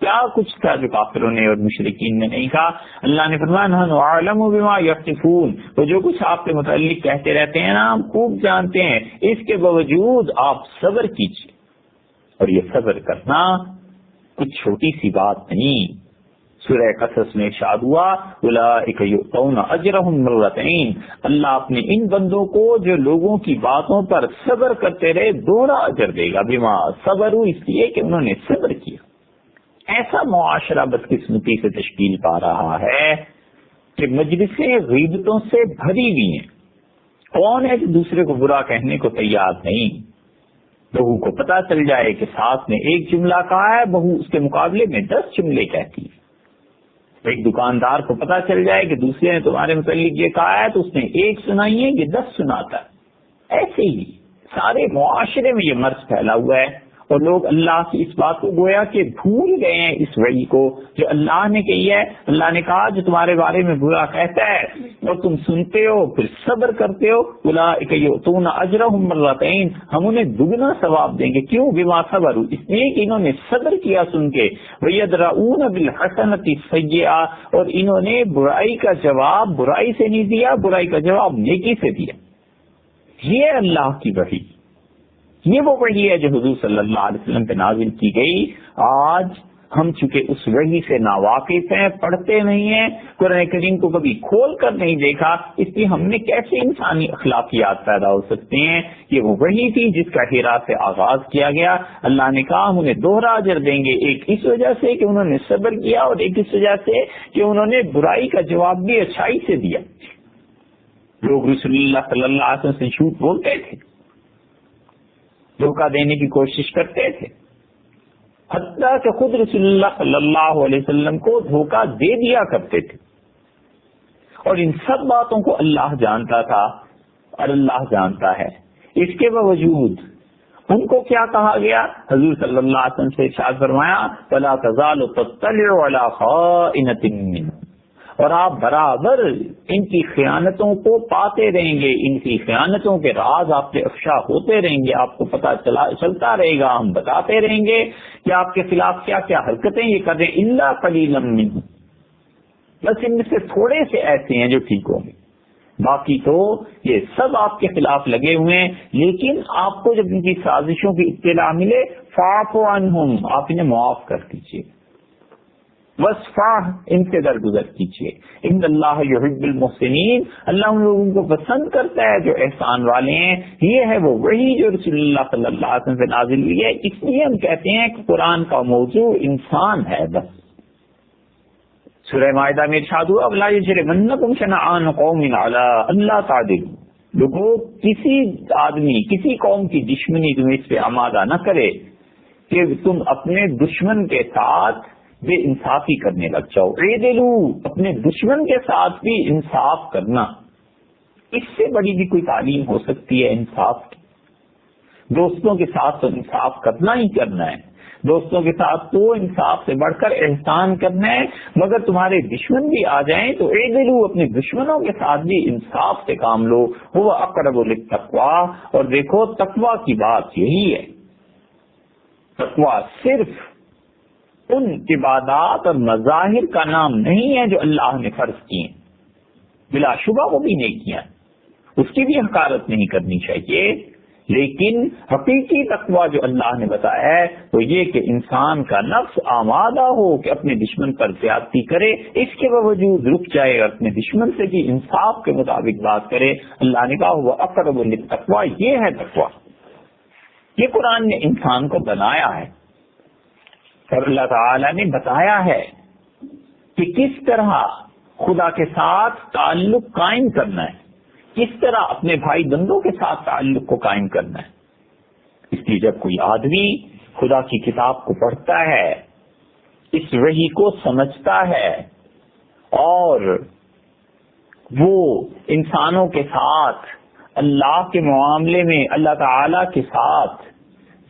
کیا کچھ تھا جو کافروں نے اور مشرکین نے نہیں کہا. اللہ نے فرمایا نحن اعلم بما یصفون, وہ جو کچھ آپ کے متعلق کہتے رہتے ہیں نا ہم خوب جانتے ہیں. اس کے باوجود آپ صبر کیجیے, اور یہ صبر کرنا کچھ چھوٹی سی بات نہیں. سورہ قصص میں ارشاد ہوا اولئک یؤتون اجرهم مرتين, اللہ اپنے ان بندوں کو جو لوگوں کی باتوں پر صبر کرتے رہے دوہرا اجر دے گا. بما صبروا, اس لیے کہ انہوں نے صبر کیا. ایسا معاشرہ بدقسمتی سے تشکیل پا رہا ہے کہ مجلسیں غیبتوں سے بھری ہوئی ہیں. کون ہے کہ دوسرے کو برا کہنے کو تیار نہیں؟ بہو کو پتا چل جائے کہ ساتھ میں ایک جملہ کہا ہے, بہو اس کے مقابلے میں 10 جملے کہتی ہے. ایک دکاندار کو پتا چل جائے کہ دوسرے نے تمہارے متعلق یہ کہا ہے تو اس نے ایک سنائی ہے, یہ 10 سناتا ہے. ایسے ہی سارے معاشرے میں یہ مرض پھیلا ہوا ہے اور لوگ اللہ کی اس بات کو گویا کہ بھول گئے ہیں, اس وحی کو جو اللہ نے کہی ہے. اللہ نے کہا جو تمہارے بارے میں برا کہتا ہے اور تم سنتے ہو پھر صبر کرتے ہو, اولئک یؤتون اجرهم مرتين, ہم انہیں دگنا ثواب دیں گے. کیوں؟ بما صبروا, اس لیے کہ انہوں نے صبر کیا سن کے. ویدرؤون بالحسنۃ السیئۃ, اور انہوں نے برائی کا جواب برائی سے نہیں دیا, برائی کا جواب نیکی سے دیا. یہ اللہ کی وحی, یہ وہ وحی ہے جو حضور صلی اللہ علیہ وسلم پہ نازل کی گئی. آج ہم چونکہ اس وحی سے ناواقف ہیں, پڑھتے نہیں ہیں, قرآن کریم کو کبھی کھول کر نہیں دیکھا, اس لیے ہم نے کیسے انسانی اخلاقیات پیدا ہو سکتے ہیں؟ یہ وہ وحی تھی جس کا ہیرا سے آغاز کیا گیا. اللہ نے کہا ہم انہیں دوہرا اجر دیں گے, ایک اس وجہ سے کہ انہوں نے صبر کیا اور ایک اس وجہ سے کہ انہوں نے برائی کا جواب بھی اچھائی سے دیا. لوگ رسول اللہ صلی اللہ علیہ وسلم سے جھوٹ بولتے تھے, دھوکہ دینے کی کوشش کرتے تھے, حتیٰ کہ خود رسول اللہ صلی اللہ علیہ وسلم کو دھوکہ دے دیا کرتے تھے. اور ان سب باتوں کو اللہ جانتا تھا اور اللہ جانتا ہے. اس کے باوجود ان کو کیا کہا گیا؟ حضور صلی اللہ علیہ وسلم سے ارشاد فرمایا وَلَا تَزَالُ تَطَّلِعُ عَلَىٰ خَائِنَةٍ مِّنْهُمْ, اور آپ برابر ان کی خیانتوں کو پاتے رہیں گے, ان کی خیانتوں کے راز آپ سے افشا ہوتے رہیں گے, آپ کو پتہ چلتا رہے گا, ہم بتاتے رہیں گے کہ آپ کے خلاف کیا کیا حرکتیں یہ کر رہے ہیں. الا قلیلا منہم, بس ان میں سے تھوڑے سے ایسے ہیں جو ٹھیک ہوں گے, باقی تو یہ سب آپ کے خلاف لگے ہوئے ہیں. لیکن آپ کو جب ان کی سازشوں کی اطلاع ملے فاعفوا عنہم, آپ انہیں معاف کر دیجیے. وصفح، ان سے درگزر کیجیے. ان اللہ یحب المحسنین، اللہ ان لوگوں کو پسند کرتا ہے جو احسان والے ہیں. یہ ہے وہ وحی جو رسول اللہ صلی اللہ علیہ وسلم سے نازل ہوئی ہے. اس لیے ہم کہتے ہیں کہ قرآن کا موضوع انسان ہے بس. سورہ مائدہ میں ارشاد ہوا وَلَا يَجْرِمَنَّكُمْ شَنَآنُ قَوْمٍ عَلَىٰ أَلَّا تَعْدِلُوا، لوگوں کسی آدمی کسی قوم کی دشمنی تمہیں اس پہ آمادہ نہ کرے کہ تم اپنے دشمن کے ساتھ بے انصافی کرنے لگ جاؤ. اعدلوا، اپنے دشمن کے ساتھ بھی انصاف کرنا. اس سے بڑی بھی کوئی تعلیم ہو سکتی ہے انصاف کی؟ دوستوں کے ساتھ تو انصاف کرنا ہی کرنا ہے، دوستوں کے ساتھ تو انصاف سے بڑھ کر احسان کرنا ہے. مگر تمہارے دشمن بھی آ جائیں تو اعدلوا، اپنے دشمنوں کے ساتھ بھی انصاف سے کام لو. هو اقرب للتقوی، اور دیکھو تقوی کی بات یہی ہے. تقوی صرف ان عبادات اور مظاہر کا نام نہیں ہے جو اللہ نے فرض کیے، بلا شبہ وہ بھی نیکیاں، اس کی بھی حقارت نہیں کرنی چاہیے. لیکن حقیقی تقوی جو اللہ نے بتایا ہے وہ یہ کہ انسان کا نفس آمادہ ہو کہ اپنے دشمن پر زیادتی کرے، اس کے باوجود رک جائے اور اپنے دشمن سے بھی انصاف کے مطابق بات کرے. اللہ نے کہا وہ اقرب للتقوی، یہ ہے تقوی. یہ قرآن نے انسان کو بنایا ہے اور اللہ تعالی نے بتایا ہے کہ کس طرح خدا کے ساتھ تعلق قائم کرنا ہے، کس طرح اپنے بھائی بندوں کے ساتھ تعلق کو قائم کرنا ہے. اس لیے جب کوئی آدمی خدا کی کتاب کو پڑھتا ہے، اس وحی کو سمجھتا ہے اور وہ انسانوں کے ساتھ اللہ کے معاملے میں اللہ تعالی کے ساتھ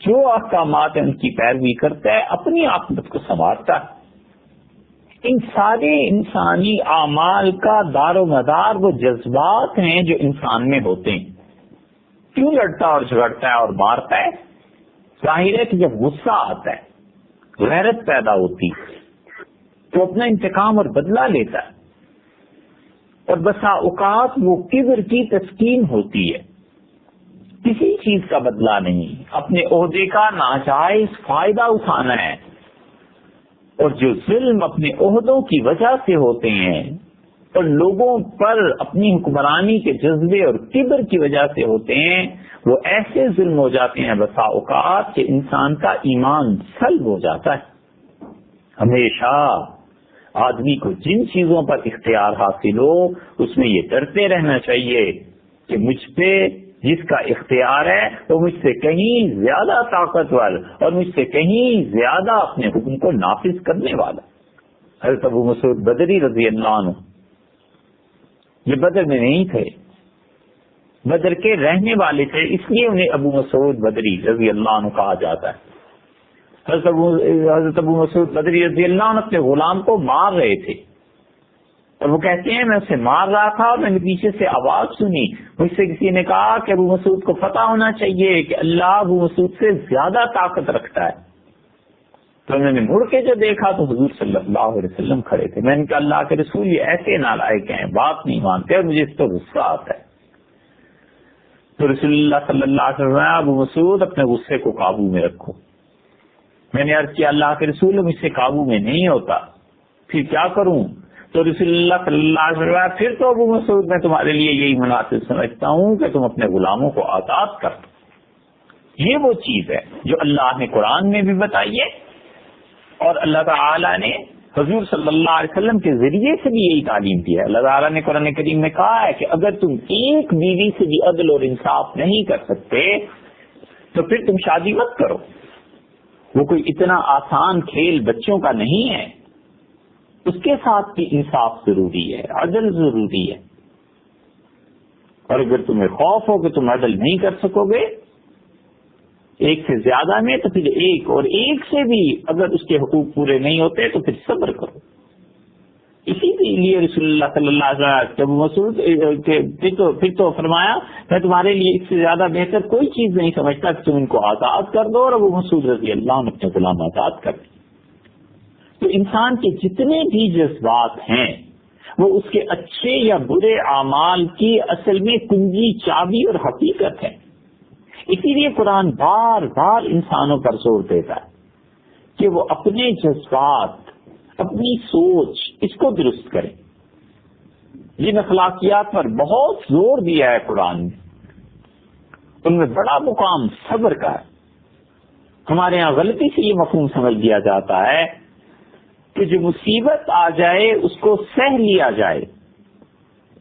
جو احکامات ہیں ان کی پیروی کرتا ہے، اپنی عاقبت کو سنوارتا ہے. ان سارے انسانی اعمال کا دار و مدار وہ جذبات ہیں جو انسان میں ہوتے ہیں. کیوں لڑتا اور جھگڑتا ہے اور مارتا ہے؟ ظاہر ہے کہ جب غصہ آتا ہے، غیرت پیدا ہوتی تو اپنا انتقام اور بدلہ لیتا ہے، اور بسا اوقات وہ کبر کی تسکین ہوتی ہے. کسی چیز کا بدلہ نہیں، اپنے عہدے کا ناجائز فائدہ اٹھانا ہے. اور جو ظلم اپنے عہدوں کی وجہ سے ہوتے ہیں اور لوگوں پر اپنی حکمرانی کے جذبے اور کبر کی وجہ سے ہوتے ہیں، وہ ایسے ظلم ہو جاتے ہیں بسا اوقات کہ انسان کا ایمان سلب ہو جاتا ہے. ہمیشہ آدمی کو جن چیزوں پر اختیار حاصل ہو اس میں یہ ڈرتے رہنا چاہیے کہ مجھ پہ جس کا اختیار ہے وہ مجھ سے کہیں زیادہ طاقتور اور مجھ سے کہیں زیادہ اپنے حکم کو نافذ کرنے والا. حضرت ابو مسعود بدری رضی اللہ عنہ یہ بدر میں نہیں تھے، بدر کے رہنے والے تھے، اس لیے انہیں ابو مسعود بدری رضی اللہ عنہ کہا جاتا ہے. حضرت ابو مسعود بدری رضی اللہ عنہ اپنے غلام کو مار رہے تھے اور وہ کہتے ہیں میں اسے مار رہا تھا اور میں نے پیچھے سے آواز سنی، مجھ سے کسی نے کہا کہ ابو مسعود کو پتہ ہونا چاہیے کہ اللہ ابو مسعود سے زیادہ طاقت رکھتا ہے. تو میں نے مڑ کے جو دیکھا تو حضور صلی اللہ علیہ وسلم کھڑے تھے. میں نے کہا اللہ کے رسول یہ ایسے نالائق ہیں، بات نہیں مانتے اور مجھے اس پر غصہ آتا ہے. تو رسول اللہ صلی اللہ علیہ وسلم ابو مسعود اپنے غصے کو قابو میں رکھو. میں نے عرض کیا اللہ کے رسول مجھ سے قابو میں نہیں ہوتا، پھر کیا کروں؟ تو رسول اللہ صلی اللہ علیہ وسلم پھر تو ابو مسعود میں تمہارے لیے یہی مناسب سمجھتا ہوں کہ تم اپنے غلاموں کو آزاد کر دو. یہ وہ چیز ہے جو اللہ نے قرآن میں بھی بتائی ہے اور اللہ تعالی نے حضور صلی اللہ علیہ وسلم کے ذریعے سے بھی یہی تعلیم دی ہے. اللہ تعالیٰ نے قرآن کریم میں کہا ہے کہ اگر تم ایک بیوی سے بھی عدل اور انصاف نہیں کر سکتے تو پھر تم شادی مت کرو. وہ کوئی اتنا آسان کھیل بچوں کا نہیں ہے، اس کے ساتھ بھی انصاف ضروری ہے، عدل ضروری ہے. اور اگر تمہیں خوف ہو کہ تم عدل نہیں کر سکو گے ایک سے زیادہ میں تو پھر ایک، اور ایک سے بھی اگر اس کے حقوق پورے نہیں ہوتے تو پھر صبر کرو. اسی لیے رسول اللہ صلی اللہ علیہ وسلم پھر تو فرمایا میں تمہارے لیے اس سے زیادہ بہتر کوئی چیز نہیں سمجھتا کہ تم ان کو آزاد کر دو، اور ابو مسعود رضی اللہ عنہ اپنے غلام آزاد کر دیں. تو انسان کے جتنے بھی جذبات ہیں وہ اس کے اچھے یا برے اعمال کی اصل میں کنجی، چابی اور حقیقت ہے. اسی لیے قرآن بار بار انسانوں پر زور دیتا ہے کہ وہ اپنے جذبات، اپنی سوچ اس کو درست کریں. جن اخلاقیات پر بہت زور دیا ہے قرآن نے، ان میں بڑا مقام صبر کا ہے. ہمارے ہاں غلطی سے یہ مفہوم سمجھ لیا جاتا ہے کہ جو مصیبت آ جائے اس کو سہ لیا جائے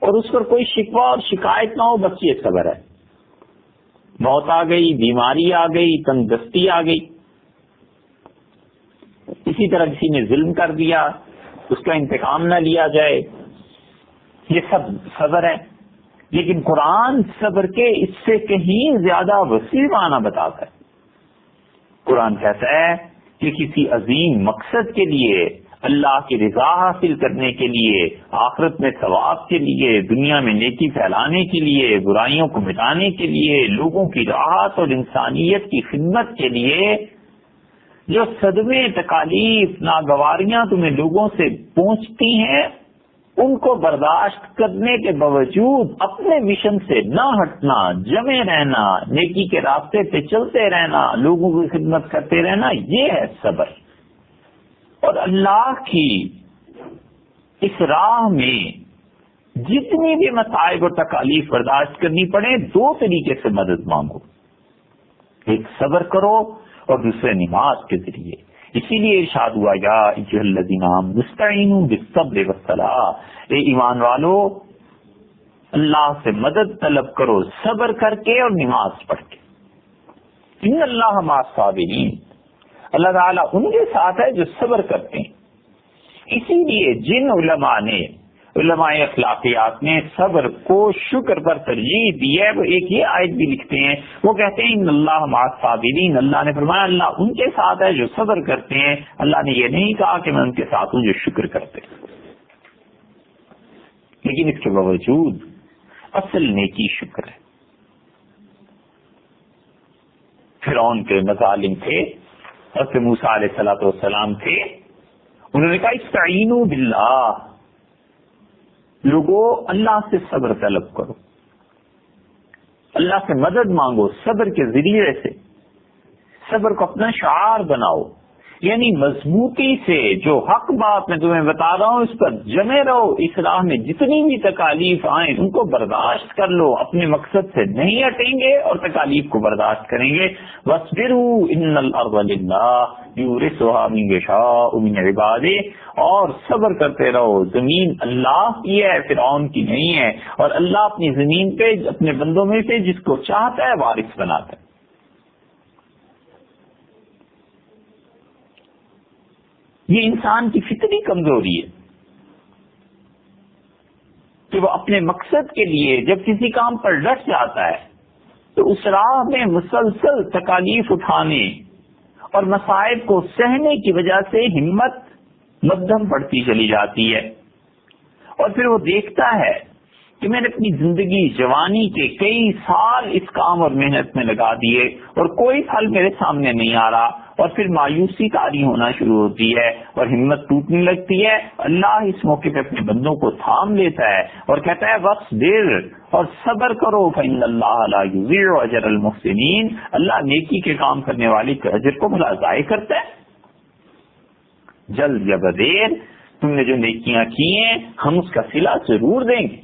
اور اس پر کوئی شکوہ اور شکایت نہ ہو، بس یہ صبر ہے. موت آ گئی، بیماری آ گئی، تنگ دستی آ گئی، اسی طرح کسی نے ظلم کر دیا، اس کا انتقام نہ لیا جائے، یہ سب صبر ہے. لیکن قرآن صبر کے اس سے کہیں زیادہ وسیع معنی بتاتا ہے. قرآن کہتا ہے کہ کسی عظیم مقصد کے لیے، اللہ کی رضا حاصل کرنے کے لیے، آخرت میں ثواب کے لیے، دنیا میں نیکی پھیلانے کے لیے، برائیوں کو مٹانے کے لیے، لوگوں کی راحت اور انسانیت کی خدمت کے لیے، جو صدمے، تکالیف، ناگواریاں تمہیں لوگوں سے پہنچتی ہیں، ان کو برداشت کرنے کے باوجود اپنے مشن سے نہ ہٹنا، جمے رہنا، نیکی کے راستے پہ چلتے رہنا، لوگوں کی خدمت کرتے رہنا، یہ ہے صبر. اور اللہ کی اس راہ میں جتنی بھی مصائب اور تکالیف برداشت کرنی پڑے، دو طریقے سے مدد مانگو. ایک صبر کرو اور دوسرے نماز کے ذریعے. اسی لیے ارشاد ہوا یا ایھا الذین آمنوا استعینوا بالصبر والصلاۃ، اے ایمان والو اللہ سے مدد طلب کرو صبر کر کے اور نماز پڑھ کے. ان اللہ مع الصابرین، اللہ تعالیٰ ان کے ساتھ ہے جو صبر کرتے ہیں. اسی لیے جن علماء اخلاقیات نے صبر کو شکر پر ترجیح دی ہے، وہ ایک یہ آیت بھی لکھتے ہیں، وہ کہتے ہیں ان اللہ مع الصابرین، اللہ نے فرمایا اللہ ان کے ساتھ ہے جو صبر کرتے ہیں. اللہ نے یہ نہیں کہا کہ میں ان کے ساتھ ہوں جو شکر کرتے ہیں. لیکن اس کے باوجود اصل نیکی شکر ہے. فرعون کے مظالم تھے، حضرت موسیٰ علیہ السلام تھے، انہوں نے کہا استعینوا باللہ، لوگوں اللہ سے صبر طلب کرو، اللہ سے مدد مانگو صبر کے ذریعے سے. صبر کو اپنا شعار بناؤ، یعنی مضبوطی سے جو حق بات میں تمہیں بتا رہا ہوں اس پر جمے رہو. اس راہ میں جتنی بھی تکالیف آئیں ان کو برداشت کر لو، اپنے مقصد سے نہیں ہٹیں گے اور تکالیف کو برداشت کریں گے. وَاصْبِرُوا إِنَّ الْأَرْضَ لِلَّهِ يُورِثُهَا مَن يَشَاءُ مِنْ عِبَادِهِ، اور صبر کرتے رہو، زمین اللہ کی ہے، فرعون کی نہیں ہے، اور اللہ اپنی زمین پہ اپنے بندوں میں سے جس کو چاہتا ہے وارث بناتا ہے. یہ انسان کی فطری کمزوری ہے کہ وہ اپنے مقصد کے لیے جب کسی کام پر ڈٹ جاتا ہے تو اس راہ میں مسلسل تکالیف اٹھانے اور مصائب کو سہنے کی وجہ سے ہمت مدھم پڑتی چلی جاتی ہے. اور پھر وہ دیکھتا ہے کہ میں نے اپنی زندگی جوانی کے کئی سال اس کام اور محنت میں لگا دیے اور کوئی پھل میرے سامنے نہیں آ رہا، اور پھر مایوسی طاری ہونا شروع ہوتی ہے اور ہمت ٹوٹنے لگتی ہے. اللہ اس موقع پہ اپنے بندوں کو تھام لیتا ہے اور کہتا ہے وَاصْبِرْ، اور صبر کرو، فَإِنَّ اللَّهَ لَا يُضِيعُ أَجْرَ الْمُحْسِنِينَ، اللہ نیکی کے کام کرنے والے کے اجر کو بھلا ضائع کرتا ہے. جلد یا بدیر تم نے جو نیکیاں کی ہیں ہم اس کا صلہ ضرور دیں گے.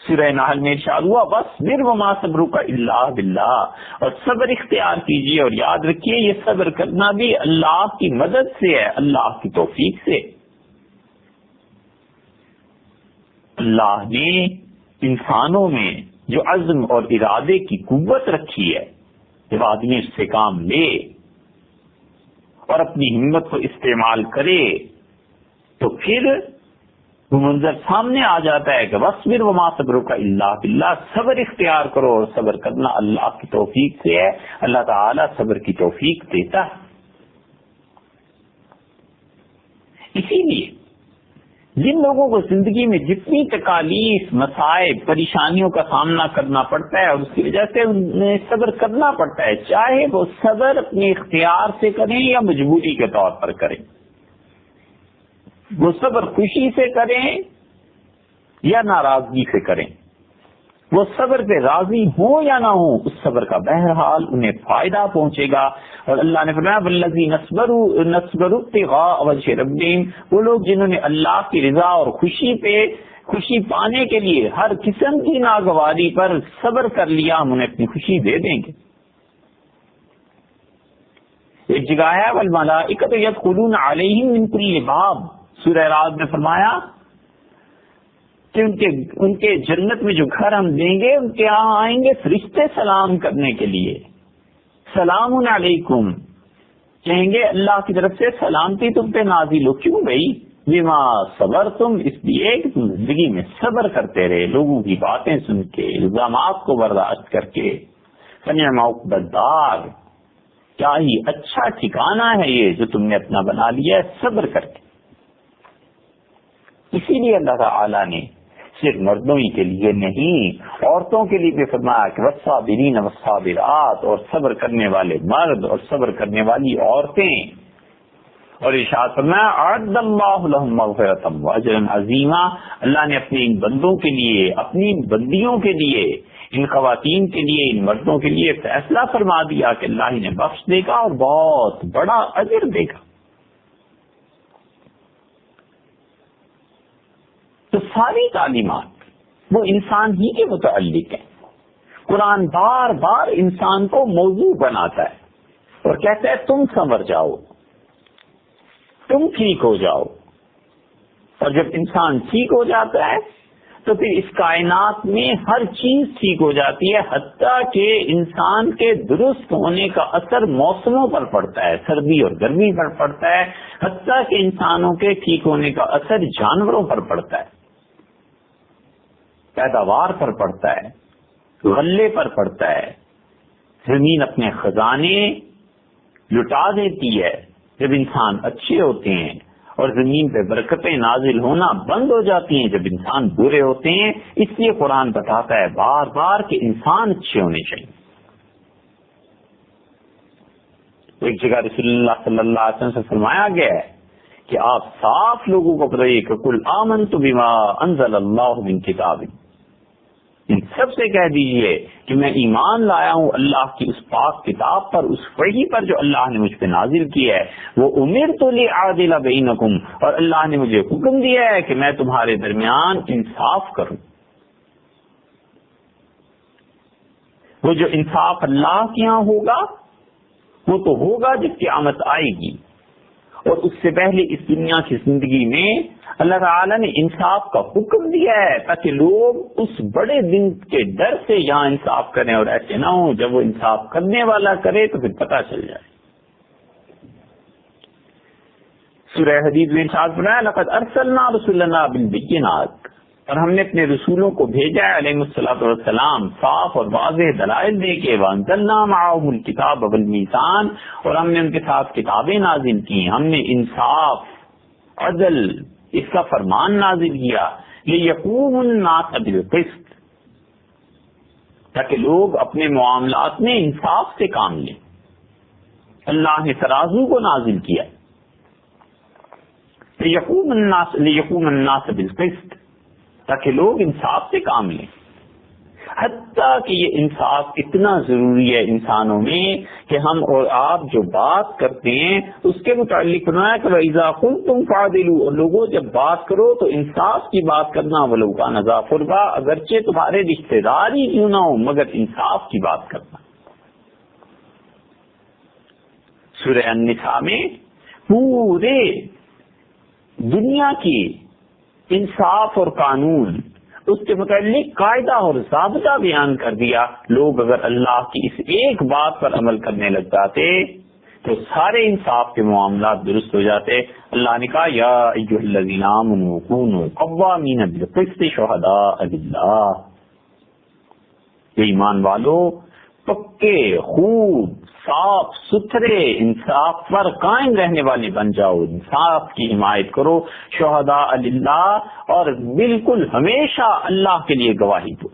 سورہ نحل میں ارشاد ہوا وَاصْبِرْ وَمَا صَبْرُكَ إِلَّا بِاللَّهِ، اور صبر اختیار کیجیے اور یاد رکھیے یہ صبر کرنا بھی اللہ کی مدد سے ہے، اللہ کی توفیق سے. اللہ نے انسانوں میں جو عزم اور ارادے کی قوت رکھی ہے، جب آدمی اس سے کام لے اور اپنی ہمت کو استعمال کرے تو پھر وہ منظر سامنے آ جاتا ہے کہ وَاصْبِرْ وَمَا صَبْرُكَ إِلَّا بِاللَّهِ، صبر اختیار کرو، اور صبر کرنا اللہ کی توفیق سے ہے. اللہ تعالیٰ صبر کی توفیق دیتا ہے. اسی لیے جن لوگوں کو زندگی میں جتنی تکالیف، مصائب، پریشانیوں کا سامنا کرنا پڑتا ہے اور اس کی وجہ سے انہیں صبر کرنا پڑتا ہے، چاہے وہ صبر اپنے اختیار سے کریں یا مجبوری کے طور پر کریں، وہ صبر خوشی سے کریں یا ناراضگی سے کریں، وہ صبر پہ راضی ہوں یا نہ ہوں، اس صبر کا بہرحال انہیں فائدہ پہنچے گا۔ اور اللہ نے فرمایا والذین صبروا ابتغاء وجہ ربہم، وہ لوگ جنہوں نے اللہ کی رضا اور خوشی پانے کے لیے ہر قسم کی ناگواری پر صبر کر لیا، ہم انہیں اپنی خوشی دے دیں گے۔ ایک جگہ ہے والملائکۃ یدخلون علیہم من کل باب، سورہ رعد میں فرمایا کہ ان کے جنت میں جو گھر ہم دیں گے ان کے یہاں آئیں گے فرشتے سلام کرنے کے لیے، سلام علیکم، کہیں گے اللہ کی طرف سے سلامتی تم پہ نازل ہو۔ کیوں بھائی؟ بما صبر، تم اس لیے کہ تم زندگی میں صبر کرتے رہے، لوگوں کی باتیں سن کے، الزامات کو برداشت کر کے۔ فنعم عقبی الدار، کیا ہی اچھا ٹھکانہ ہے یہ جو تم نے اپنا بنا لیا ہے صبر کر کے۔ اسی لیے اللہ تعالی نے صرف مردوں ہی کے لیے نہیں، عورتوں کے لیے بھی فرمایا کہ والصابرین والصابرات، اور صبر کرنے والے مرد اور صبر کرنے والی عورتیں۔ اور ارشاد فرمایا اعد اللہ لہم مغفرۃ واجرا عظیما، اللہ نے اپنے ان بندوں کے لیے، اپنی بندیوں کے لیے، ان خواتین کے لیے، ان مردوں کے لیے فیصلہ فرما دیا کہ اللہ انہیں بخش دے گا اور بہت بڑا اجر دے گا۔ تو ساری تعلیمات وہ انسان ہی کے متعلق ہیں۔ قرآن بار بار انسان کو موضوع بناتا ہے اور کہتا ہے تم سنور جاؤ، تم ٹھیک ہو جاؤ۔ اور جب انسان ٹھیک ہو جاتا ہے تو پھر اس کائنات میں ہر چیز ٹھیک ہو جاتی ہے، حتیٰ کہ انسان کے درست ہونے کا اثر موسموں پر پڑتا ہے، سردی اور گرمی پر پڑتا ہے، حتیٰ کہ انسانوں کے ٹھیک ہونے کا اثر جانوروں پر پڑتا ہے، پیداوار پر پڑتا ہے، غلے پر پڑتا ہے۔ زمین اپنے خزانے لٹا دیتی ہے جب انسان اچھے ہوتے ہیں، اور زمین پہ برکتیں نازل ہونا بند ہو جاتی ہیں جب انسان برے ہوتے ہیں۔ اس لیے قرآن بتاتا ہے بار بار کہ انسان اچھے ہونے چاہیے۔ ایک جگہ رسول اللہ صلی اللہ علیہ وسلم سے فرمایا گیا ہے کہ آپ صاف لوگوں کو بتائیے کہ قل آمنت بما انزل اللہ من کتاب، ان سب سے کہہ دیجئے کہ میں ایمان لایا ہوں اللہ کی اس پاک کتاب پر، اس وحی پر جو اللہ نے مجھ پہ نازل کی ہے۔ وہ امرت لأعدل بینکم، اور اللہ نے مجھے حکم دیا ہے کہ میں تمہارے درمیان انصاف کروں۔ وہ جو انصاف اللہ کے یہاں ہوگا وہ تو ہوگا جب قیامت آئے گی، اور اس سے پہلے اس دنیا کی زندگی میں اللہ تعالی نے انصاف کا حکم دیا ہے تاکہ لوگ اس بڑے دن کے ڈر سے یہاں انصاف کریں، اور ایسے نہ ہو جب وہ انصاف کرنے والا کرے تو پھر پتہ چل جائے۔ سورہ حدید میں ارشاد فرمایا لقد ارسلنا رسلنا بالبینات، اور ہم نے اپنے رسولوں کو بھیجا ہے علیہ الصلوۃ والسلام صاف اور واضح دلائل دے کے، وانزلنا معهم الکتاب والمیزان، اور ہم نے ان کے ساتھ کتابیں نازل کی، ہم نے انصاف، عدل، اس کا فرمان نازل کیا، لیقوم الناس بالقسط، تاکہ لوگ اپنے معاملات میں انصاف سے کام لیں۔ اللہ نے ترازو کو نازل کیا، لیقوم الناس بالقسط، تاکہ لوگ انصاف سے کام لیں۔ حتیٰ کہ یہ انصاف اتنا ضروری ہے انسانوں میں کہ ہم اور آپ جو بات کرتے ہیں اس کے متعلق فرمایا کہ وَإِذَا قُلْتُمْ فَعْدِلُوا، اور لوگوں جب بات کرو تو انصاف کی بات کرنا، وَلَوْ كَانَ ذَا قُرْبَىٰ، اگرچہ تمہارے رشتے دار ہی کیوں نہ ہو مگر انصاف کی بات کرنا۔ سورہ النساء میں پورے دنیا کی انصاف اور قانون، اس کے متعلق قاعدہ اور ضابطہ بیان کر دیا۔ لوگ اگر اللہ کی اس ایک بات پر عمل کرنے لگ جاتے تو سارے انصاف کے معاملات درست ہو جاتے۔ اللہ نے کہا یا ایھا الذین آمنوا کونوا قوامین بالقسط شہداء للہ، ایمان والو پکے، خوب، صاف ستھرے انصاف پر قائم رہنے والے بن جاؤ، انصاف کی حمایت کرو، شہداء للہ، اور بالکل ہمیشہ اللہ کے لیے گواہی دو۔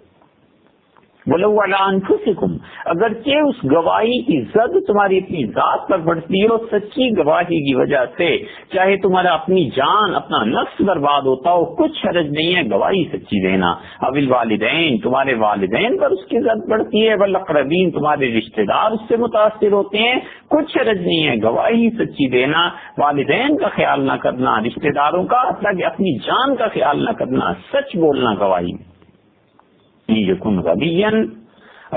وَلَوْ عَلَىٰ أَنفُسِكُمْ، اگرچہ اس گواہی کی زد تمہاری اپنی ذات پر پڑتی ہو سچی گواہی کی وجہ سے، چاہے تمہارا اپنی جان اپنا نفس برباد ہوتا ہو، کچھ حرج نہیں ہے گواہی سچی دینا. اب الوالدین، تمہارے والدین پر اس کی زد پڑتی ہے، والاقربین، تمہارے رشتہ دار اس سے متاثر ہوتے ہیں، کچھ حرج نہیں ہے گواہی سچی دینا. والدین کا خیال نہ کرنا، رشتہ داروں کا، حتیٰ کہ اپنی جان کا خیال نہ کرنا، سچ بولنا گواہی میں. یکن غنیًا،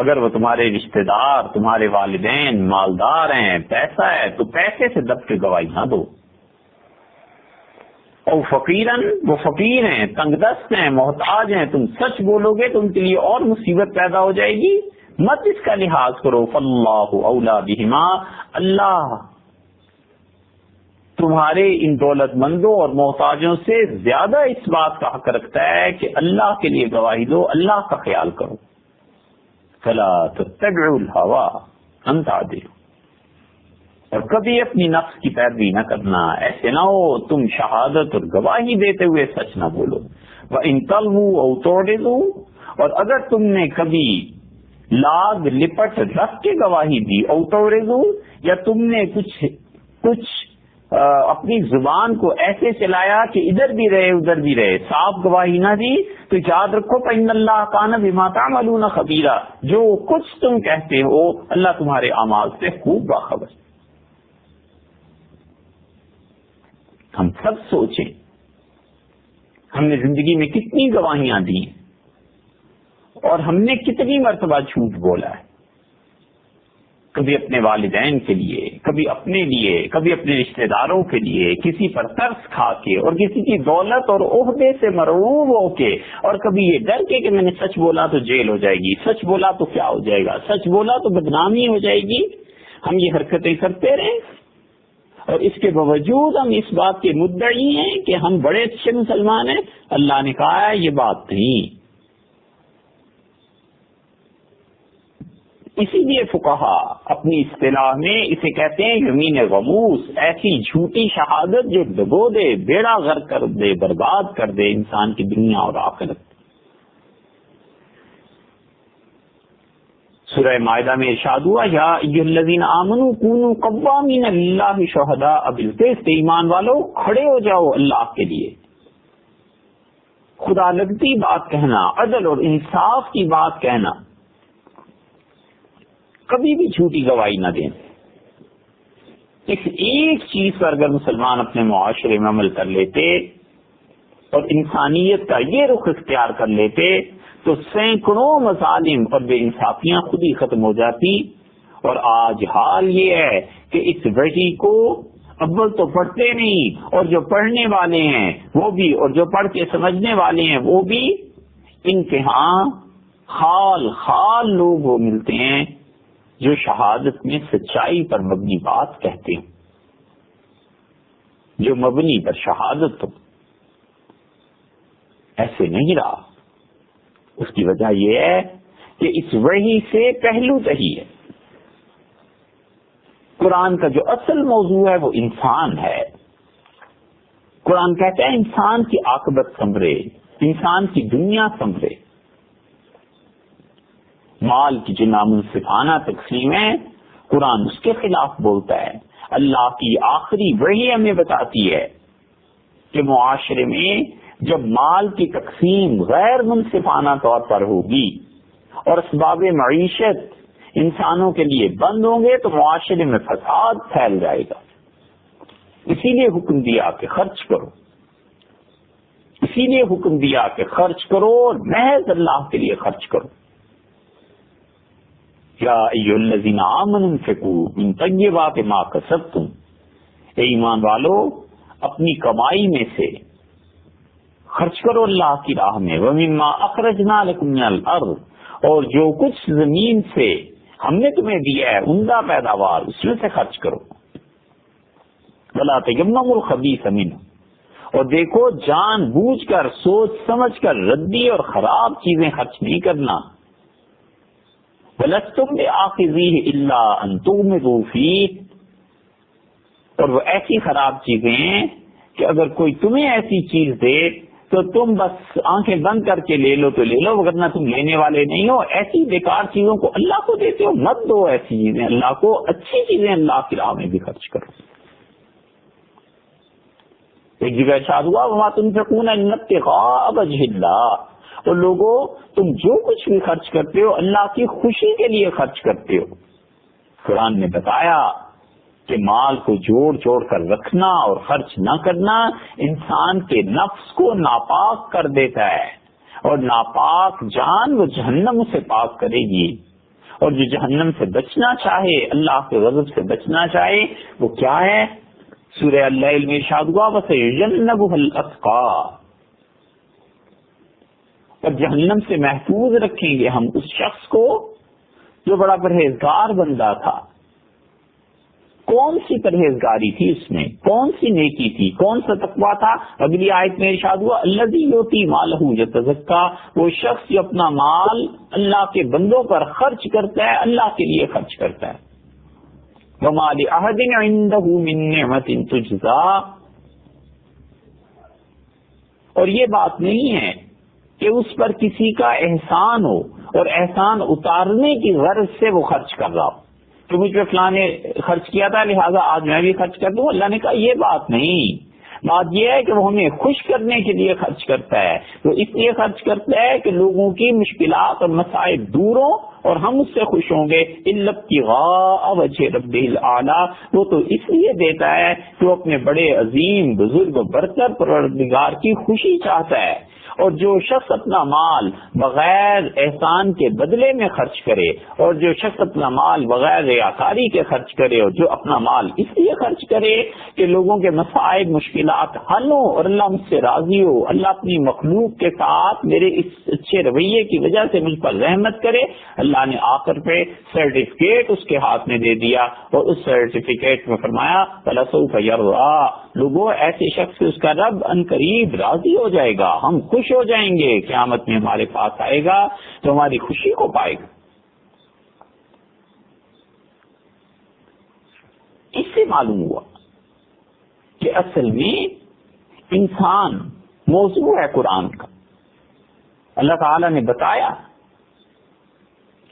اگر وہ تمہارے رشتہ دار، تمہارے والدین مالدار ہیں، پیسہ ہے، تو پیسے سے دب کے گواہی نہ دو. او فقیراً، وہ فقیر ہیں، تنگ دست ہیں، محتاج ہیں، تم سچ بولو گے تو ان کے لیے اور مصیبت پیدا ہو جائے گی. مت اس کا لحاظ کرو. فاللہ اولی بہما، اللہ تمہارے ان دولت مندوں اور محتاجوں سے زیادہ اس بات کا حق رکھتا ہے کہ اللہ کے لیے گواہی دو، اللہ کا خیال کرو. فلا تتبعوا الهوى ان تعدلوا، اور کبھی اپنی نفس کی پیروی نہ کرنا، ایسے نہ ہو تم شہادت اور گواہی دیتے ہوئے سچ نہ بولو. وَإِن تَلْوُوا أَوْ تُعْرِضُوا، اور اگر تم نے کبھی لاگ لپٹ رکھ کے گواہی دی، او تُعْرِضُوا، یا تم نے کچھ اپنی زبان کو ایسے چلایا کہ ادھر بھی رہے ادھر بھی رہے، صاف گواہی نہ دی، تو یاد رکھو فإن اللہ کان بما تعملون خبیرا، جو کچھ تم کہتے ہو اللہ تمہارے اعمال سے خوب باخبر. ہم سب سوچیں ہم نے زندگی میں کتنی گواہیاں دی ہیں اور ہم نے کتنی مرتبہ جھوٹ بولا ہے، کبھی اپنے والدین کے لیے، کبھی اپنے لیے، کبھی اپنے رشتہ داروں کے لیے، کسی پر ترس کھا کے اور کسی کی دولت اور عہدے سے مرعوب ہو کے، اور کبھی یہ ڈر کے کہ میں نے سچ بولا تو جیل ہو جائے گی، سچ بولا تو کیا ہو جائے گا، سچ بولا تو بدنامی ہو جائے گی. ہم یہ حرکتیں کرتے رہے اور اس کے باوجود ہم اس بات کے مدعی ہیں کہ ہم بڑے اچھے مسلمان ہیں. اللہ نے کہا ہے یہ بات نہیں. اسی لیے فقہا اپنی اصطلاح میں اسے کہتے ہیں یمین غموس، ایسی جھوٹی شہادت جو ڈبو دے، بیڑا غرق کر دے، برباد کر دے انسان کی دنیا اور آخرت. سورہ مائدہ میں ارشاد ہوا یا ایھا الذین آمنوا کونوا قوامین للہ شہداء بالقسط، ایمان والو کھڑے ہو جاؤ اللہ کے لیے، خدا لگتی بات کہنا، عدل اور انصاف کی بات کہنا، کبھی بھی جھوٹی گواہی نہ دیں. اس ایک چیز پر اگر مسلمان اپنے معاشرے میں عمل کر لیتے اور انسانیت کا یہ رخ اختیار کر لیتے تو سینکڑوں مظالم اور بے انصافیاں خود ہی ختم ہو جاتی. اور آج حال یہ ہے کہ اس وحی کو اول تو پڑھتے نہیں، اور جو پڑھنے والے ہیں وہ بھی، اور جو پڑھ کے سمجھنے والے ہیں وہ بھی، ان کے ہاں خال لوگ وہ ملتے ہیں جو شہادت میں سچائی پر مبنی بات کہتے ہیں، جو مبنی پر شہادت ہو. ایسے نہیں رہا. اس کی وجہ یہ ہے کہ اس وحی سے پہلو تہی ہے. قرآن کا جو اصل موضوع ہے وہ انسان ہے. قرآن کہتا ہے انسان کی عاقبت سنورے، انسان کی دنیا سنورے. مال کی جو نامنصفانہ تقسیم ہے قرآن اس کے خلاف بولتا ہے. اللہ کی آخری وحی ہمیں بتاتی ہے کہ معاشرے میں جب مال کی تقسیم غیر منصفانہ طور پر ہوگی اور اسباب معیشت انسانوں کے لیے بند ہوں گے تو معاشرے میں فساد پھیل جائے گا. اسی لیے حکم دیا کہ خرچ کرو، اسی لیے حکم دیا کہ خرچ کرو اور محض اللہ کے لیے خرچ کرو. یا ایھا الذین آمنوا انفقوا من طیبات ما کسبتم، اے ایمان والو اپنی کمائی میں سے خرچ کرو اللہ کی راہ میں. ومما اخرجنا لکم من الارض، اور جو کچھ زمین سے ہم نے تمہیں دیا ہے عمدہ پیداوار اس میں سے خرچ کرو. ولا تیمموا الخبیث منہ، اور دیکھو جان بوجھ کر سوچ سمجھ کر ردی اور خراب چیزیں خرچ نہیں کرنا. وَلَسْتُمْ بِآخِذِيهِ إِلَّا أَن تُغْمِضُوا فِيهِ، اور وہ ایسی خراب چیزیں ہیں کہ اگر کوئی تمہیں ایسی چیز دے تو تم بس آنکھیں بند کر کے لے لو تو لے لو، ورنہ تم لینے والے نہیں ہو. ایسی بیکار چیزوں کو اللہ کو دیتے ہو، مت دو ایسی چیزیں اللہ کو، اچھی چیزیں اللہ کی راہ میں بھی خرچ کرو. ایک جگہ ارشاد ہوا وما تنفقون الا ابتغاء وجه اللہ، اور لوگوں تم جو کچھ بھی خرچ کرتے ہو اللہ کی خوشی کے لیے خرچ کرتے ہو. قرآن نے بتایا کہ مال کو جوڑ کر رکھنا اور خرچ نہ کرنا انسان کے نفس کو ناپاک کر دیتا ہے، اور ناپاک جان وہ جہنم سے پاک کرے گی. اور جو جہنم سے بچنا چاہے، اللہ کے غضب سے بچنا چاہے، وہ کیا ہے؟ سورہ اللیل میں ارشاد ہوا وَسَيُجَنَّبُهَا الْأَتْقَى، اور جہنم سے محفوظ رکھیں گے ہم اس شخص کو جو بڑا پرہیزگار بندہ تھا. کون سی پرہیزگاری تھی اس میں، کون سی نیکی تھی، کون سا تقویٰ تھا؟ اگلی آیت میں ارشاد ہوا الذی یؤتی مالہ یتزکیٰ، وہ شخص جو اپنا مال اللہ کے بندوں پر خرچ کرتا ہے، اللہ کے لیے خرچ کرتا ہے. وما لأحد عنده من نعمة تجزى، اور یہ بات نہیں ہے کہ اس پر کسی کا احسان ہو اور احسان اتارنے کی غرض سے وہ خرچ کر رہا ہو کہ مجھ پہ فلاں نے خرچ کیا تھا لہذا آج میں بھی خرچ کر دوں. اللہ نے کہا یہ بات نہیں، بات یہ ہے کہ وہ ہمیں خوش کرنے کے لیے خرچ کرتا ہے. وہ اس لیے خرچ کرتا ہے کہ لوگوں کی مشکلات اور مسائل دور ہوں اور ہم اس سے خوش ہوں گے. الا ابتغاء وجہ ربہ الاعلیٰ، وہ تو اس لیے دیتا ہے کہ وہ اپنے بڑے عظیم بزرگ و برتر پروردگار کی خوشی چاہتا ہے. اور جو شخص اپنا مال بغیر احسان کے بدلے میں خرچ کرے، اور جو شخص اپنا مال بغیر ریاکاری کے خرچ کرے، اور جو اپنا مال اس لیے خرچ کرے کہ لوگوں کے مسائل مشکلات حل ہوں اور اللہ مجھ سے راضی ہو، اللہ اپنی مخلوق کے ساتھ میرے اس اچھے رویے کی وجہ سے مجھ پر رحمت کرے، اللہ نے آخر پہ سرٹیفکیٹ اس کے ہاتھ میں دے دیا اور اس سرٹیفکیٹ میں فرمایا فَلَسَوْفَ يَرْضَىٰ، لوگوں ایسے شخص سے اس کا رب ان قریب راضی ہو جائے گا، ہم خوش ہو جائیں گے، قیامت میں ہمارے پاس آئے گا تو ہماری خوشی کو پائے گا. اس سے معلوم ہوا کہ اصل میں انسان موضوع ہے قرآن کا. اللہ تعالی نے بتایا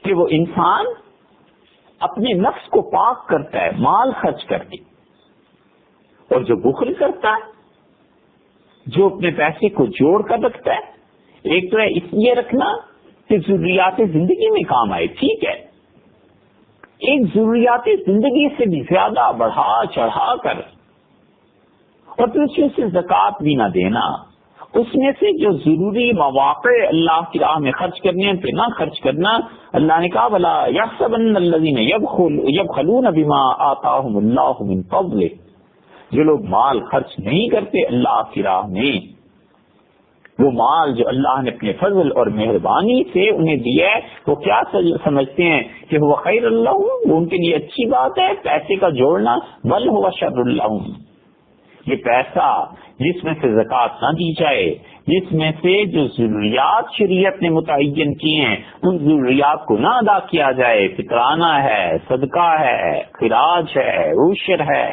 کہ وہ انسان اپنے نفس کو پاک کرتا ہے مال خرچ کر کے، اور جو بخل کرتا ہے، جو اپنے پیسے کو جوڑ کر رکھتا ہے، ایک تو ہے اس لیے رکھنا کہ ضروریات زندگی میں کام آئے، ٹھیک ہے، ایک ضروریات زندگی سے بھی زیادہ بڑھا چڑھا کر، اور پھر اس میں سے زکوٰۃ بھی نہ دینا، اس میں سے جو ضروری مواقع اللہ کی راہ میں خرچ کرنے ہیں پہ نہ خرچ کرنا. اللہ نے کہا وَلَا يَحْسَبَنَّ الَّذِينَ يَبْخَلُونَ بِمَا آتَاهُمُ اللَّهُ مِنْ فَضْلِهِ، جو لوگ مال خرچ نہیں کرتے اللہ کی راہ میں، وہ مال جو اللہ نے اپنے فضل اور مہربانی سے انہیں دیا ہے وہ کیا سمجھتے ہیں کہ وہ خیر اللہ، وہ ان کے لیے اچھی بات ہے پیسے کا جوڑنا، بل هو شر لہم، یہ پیسہ جس میں سے زکوٰۃ نہ دی جائے، جس میں سے جو ضروریات شریعت نے متعین کی ہیں ان ضروریات کو نہ ادا کیا جائے، فطرانہ ہے، صدقہ ہے، خراج ہے، عشر ہے،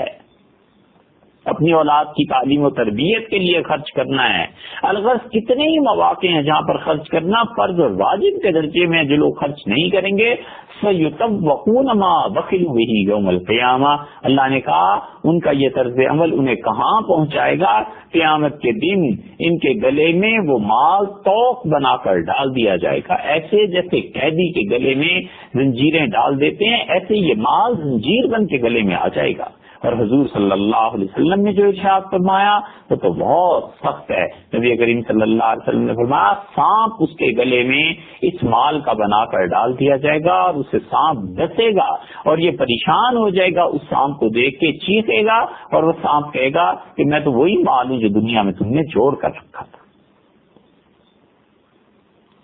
اپنی اولاد کی تعلیم و تربیت کے لیے خرچ کرنا ہے. الغرض کتنے ہی مواقع ہیں جہاں پر خرچ کرنا فرض اور واجب کے درجے میں، جو لوگ خرچ نہیں کریں گے سَيُطَوَّقُونَ مَا بَخِلُوا بِهِ يَوْمَ الْقِيَامَةِ، اللہ نے کہا ان کا یہ طرز عمل انہیں کہاں پہنچائے گا؟ قیامت کے دن ان کے گلے میں وہ مال توق بنا کر ڈال دیا جائے گا. ایسے جیسے قیدی کے گلے میں زنجیریں ڈال دیتے ہیں، ایسے یہ مال زنجیر بن کے گلے میں آ جائے گا. اور حضور صلی اللہ علیہ وسلم نے جو ارشاد فرمایا وہ تو بہت سخت ہے. نبی کریم صلی اللہ علیہ وسلم نے فرمایا سانپ اس کے گلے میں اس مال کا بنا کر ڈال دیا جائے گا اور اسے سانپ ڈسے گا اور یہ پریشان ہو جائے گا، اس سانپ کو دیکھ کے چیخے گا اور وہ سانپ کہے گا کہ میں تو وہی مال ہوں جو دنیا میں تم نے جوڑ کر رکھا تھا.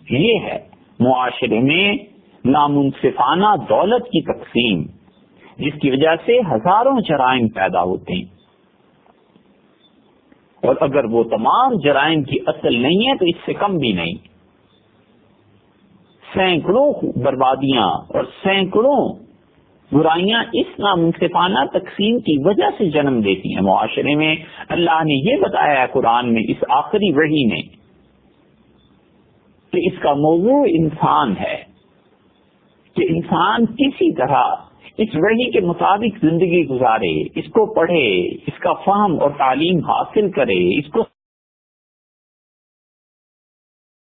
یہ ہے معاشرے میں نامنصفانہ دولت کی تقسیم، جس کی وجہ سے ہزاروں جرائم پیدا ہوتے ہیں. اور اگر وہ تمام جرائم کی اصل نہیں ہے تو اس سے کم بھی نہیں. سینکڑوں بربادیاں اور سینکڑوں برائیاں اس نامنصفانہ تقسیم کی وجہ سے جنم دیتی ہیں معاشرے میں. اللہ نے یہ بتایا ہے قرآن میں اس آخری وحی میں کہ اس کا موضوع انسان ہے، کہ انسان کسی طرح اس وحی کے مطابق زندگی گزارے، اس کو پڑھے، اس کا فہم اور تعلیم حاصل کرے، اس کو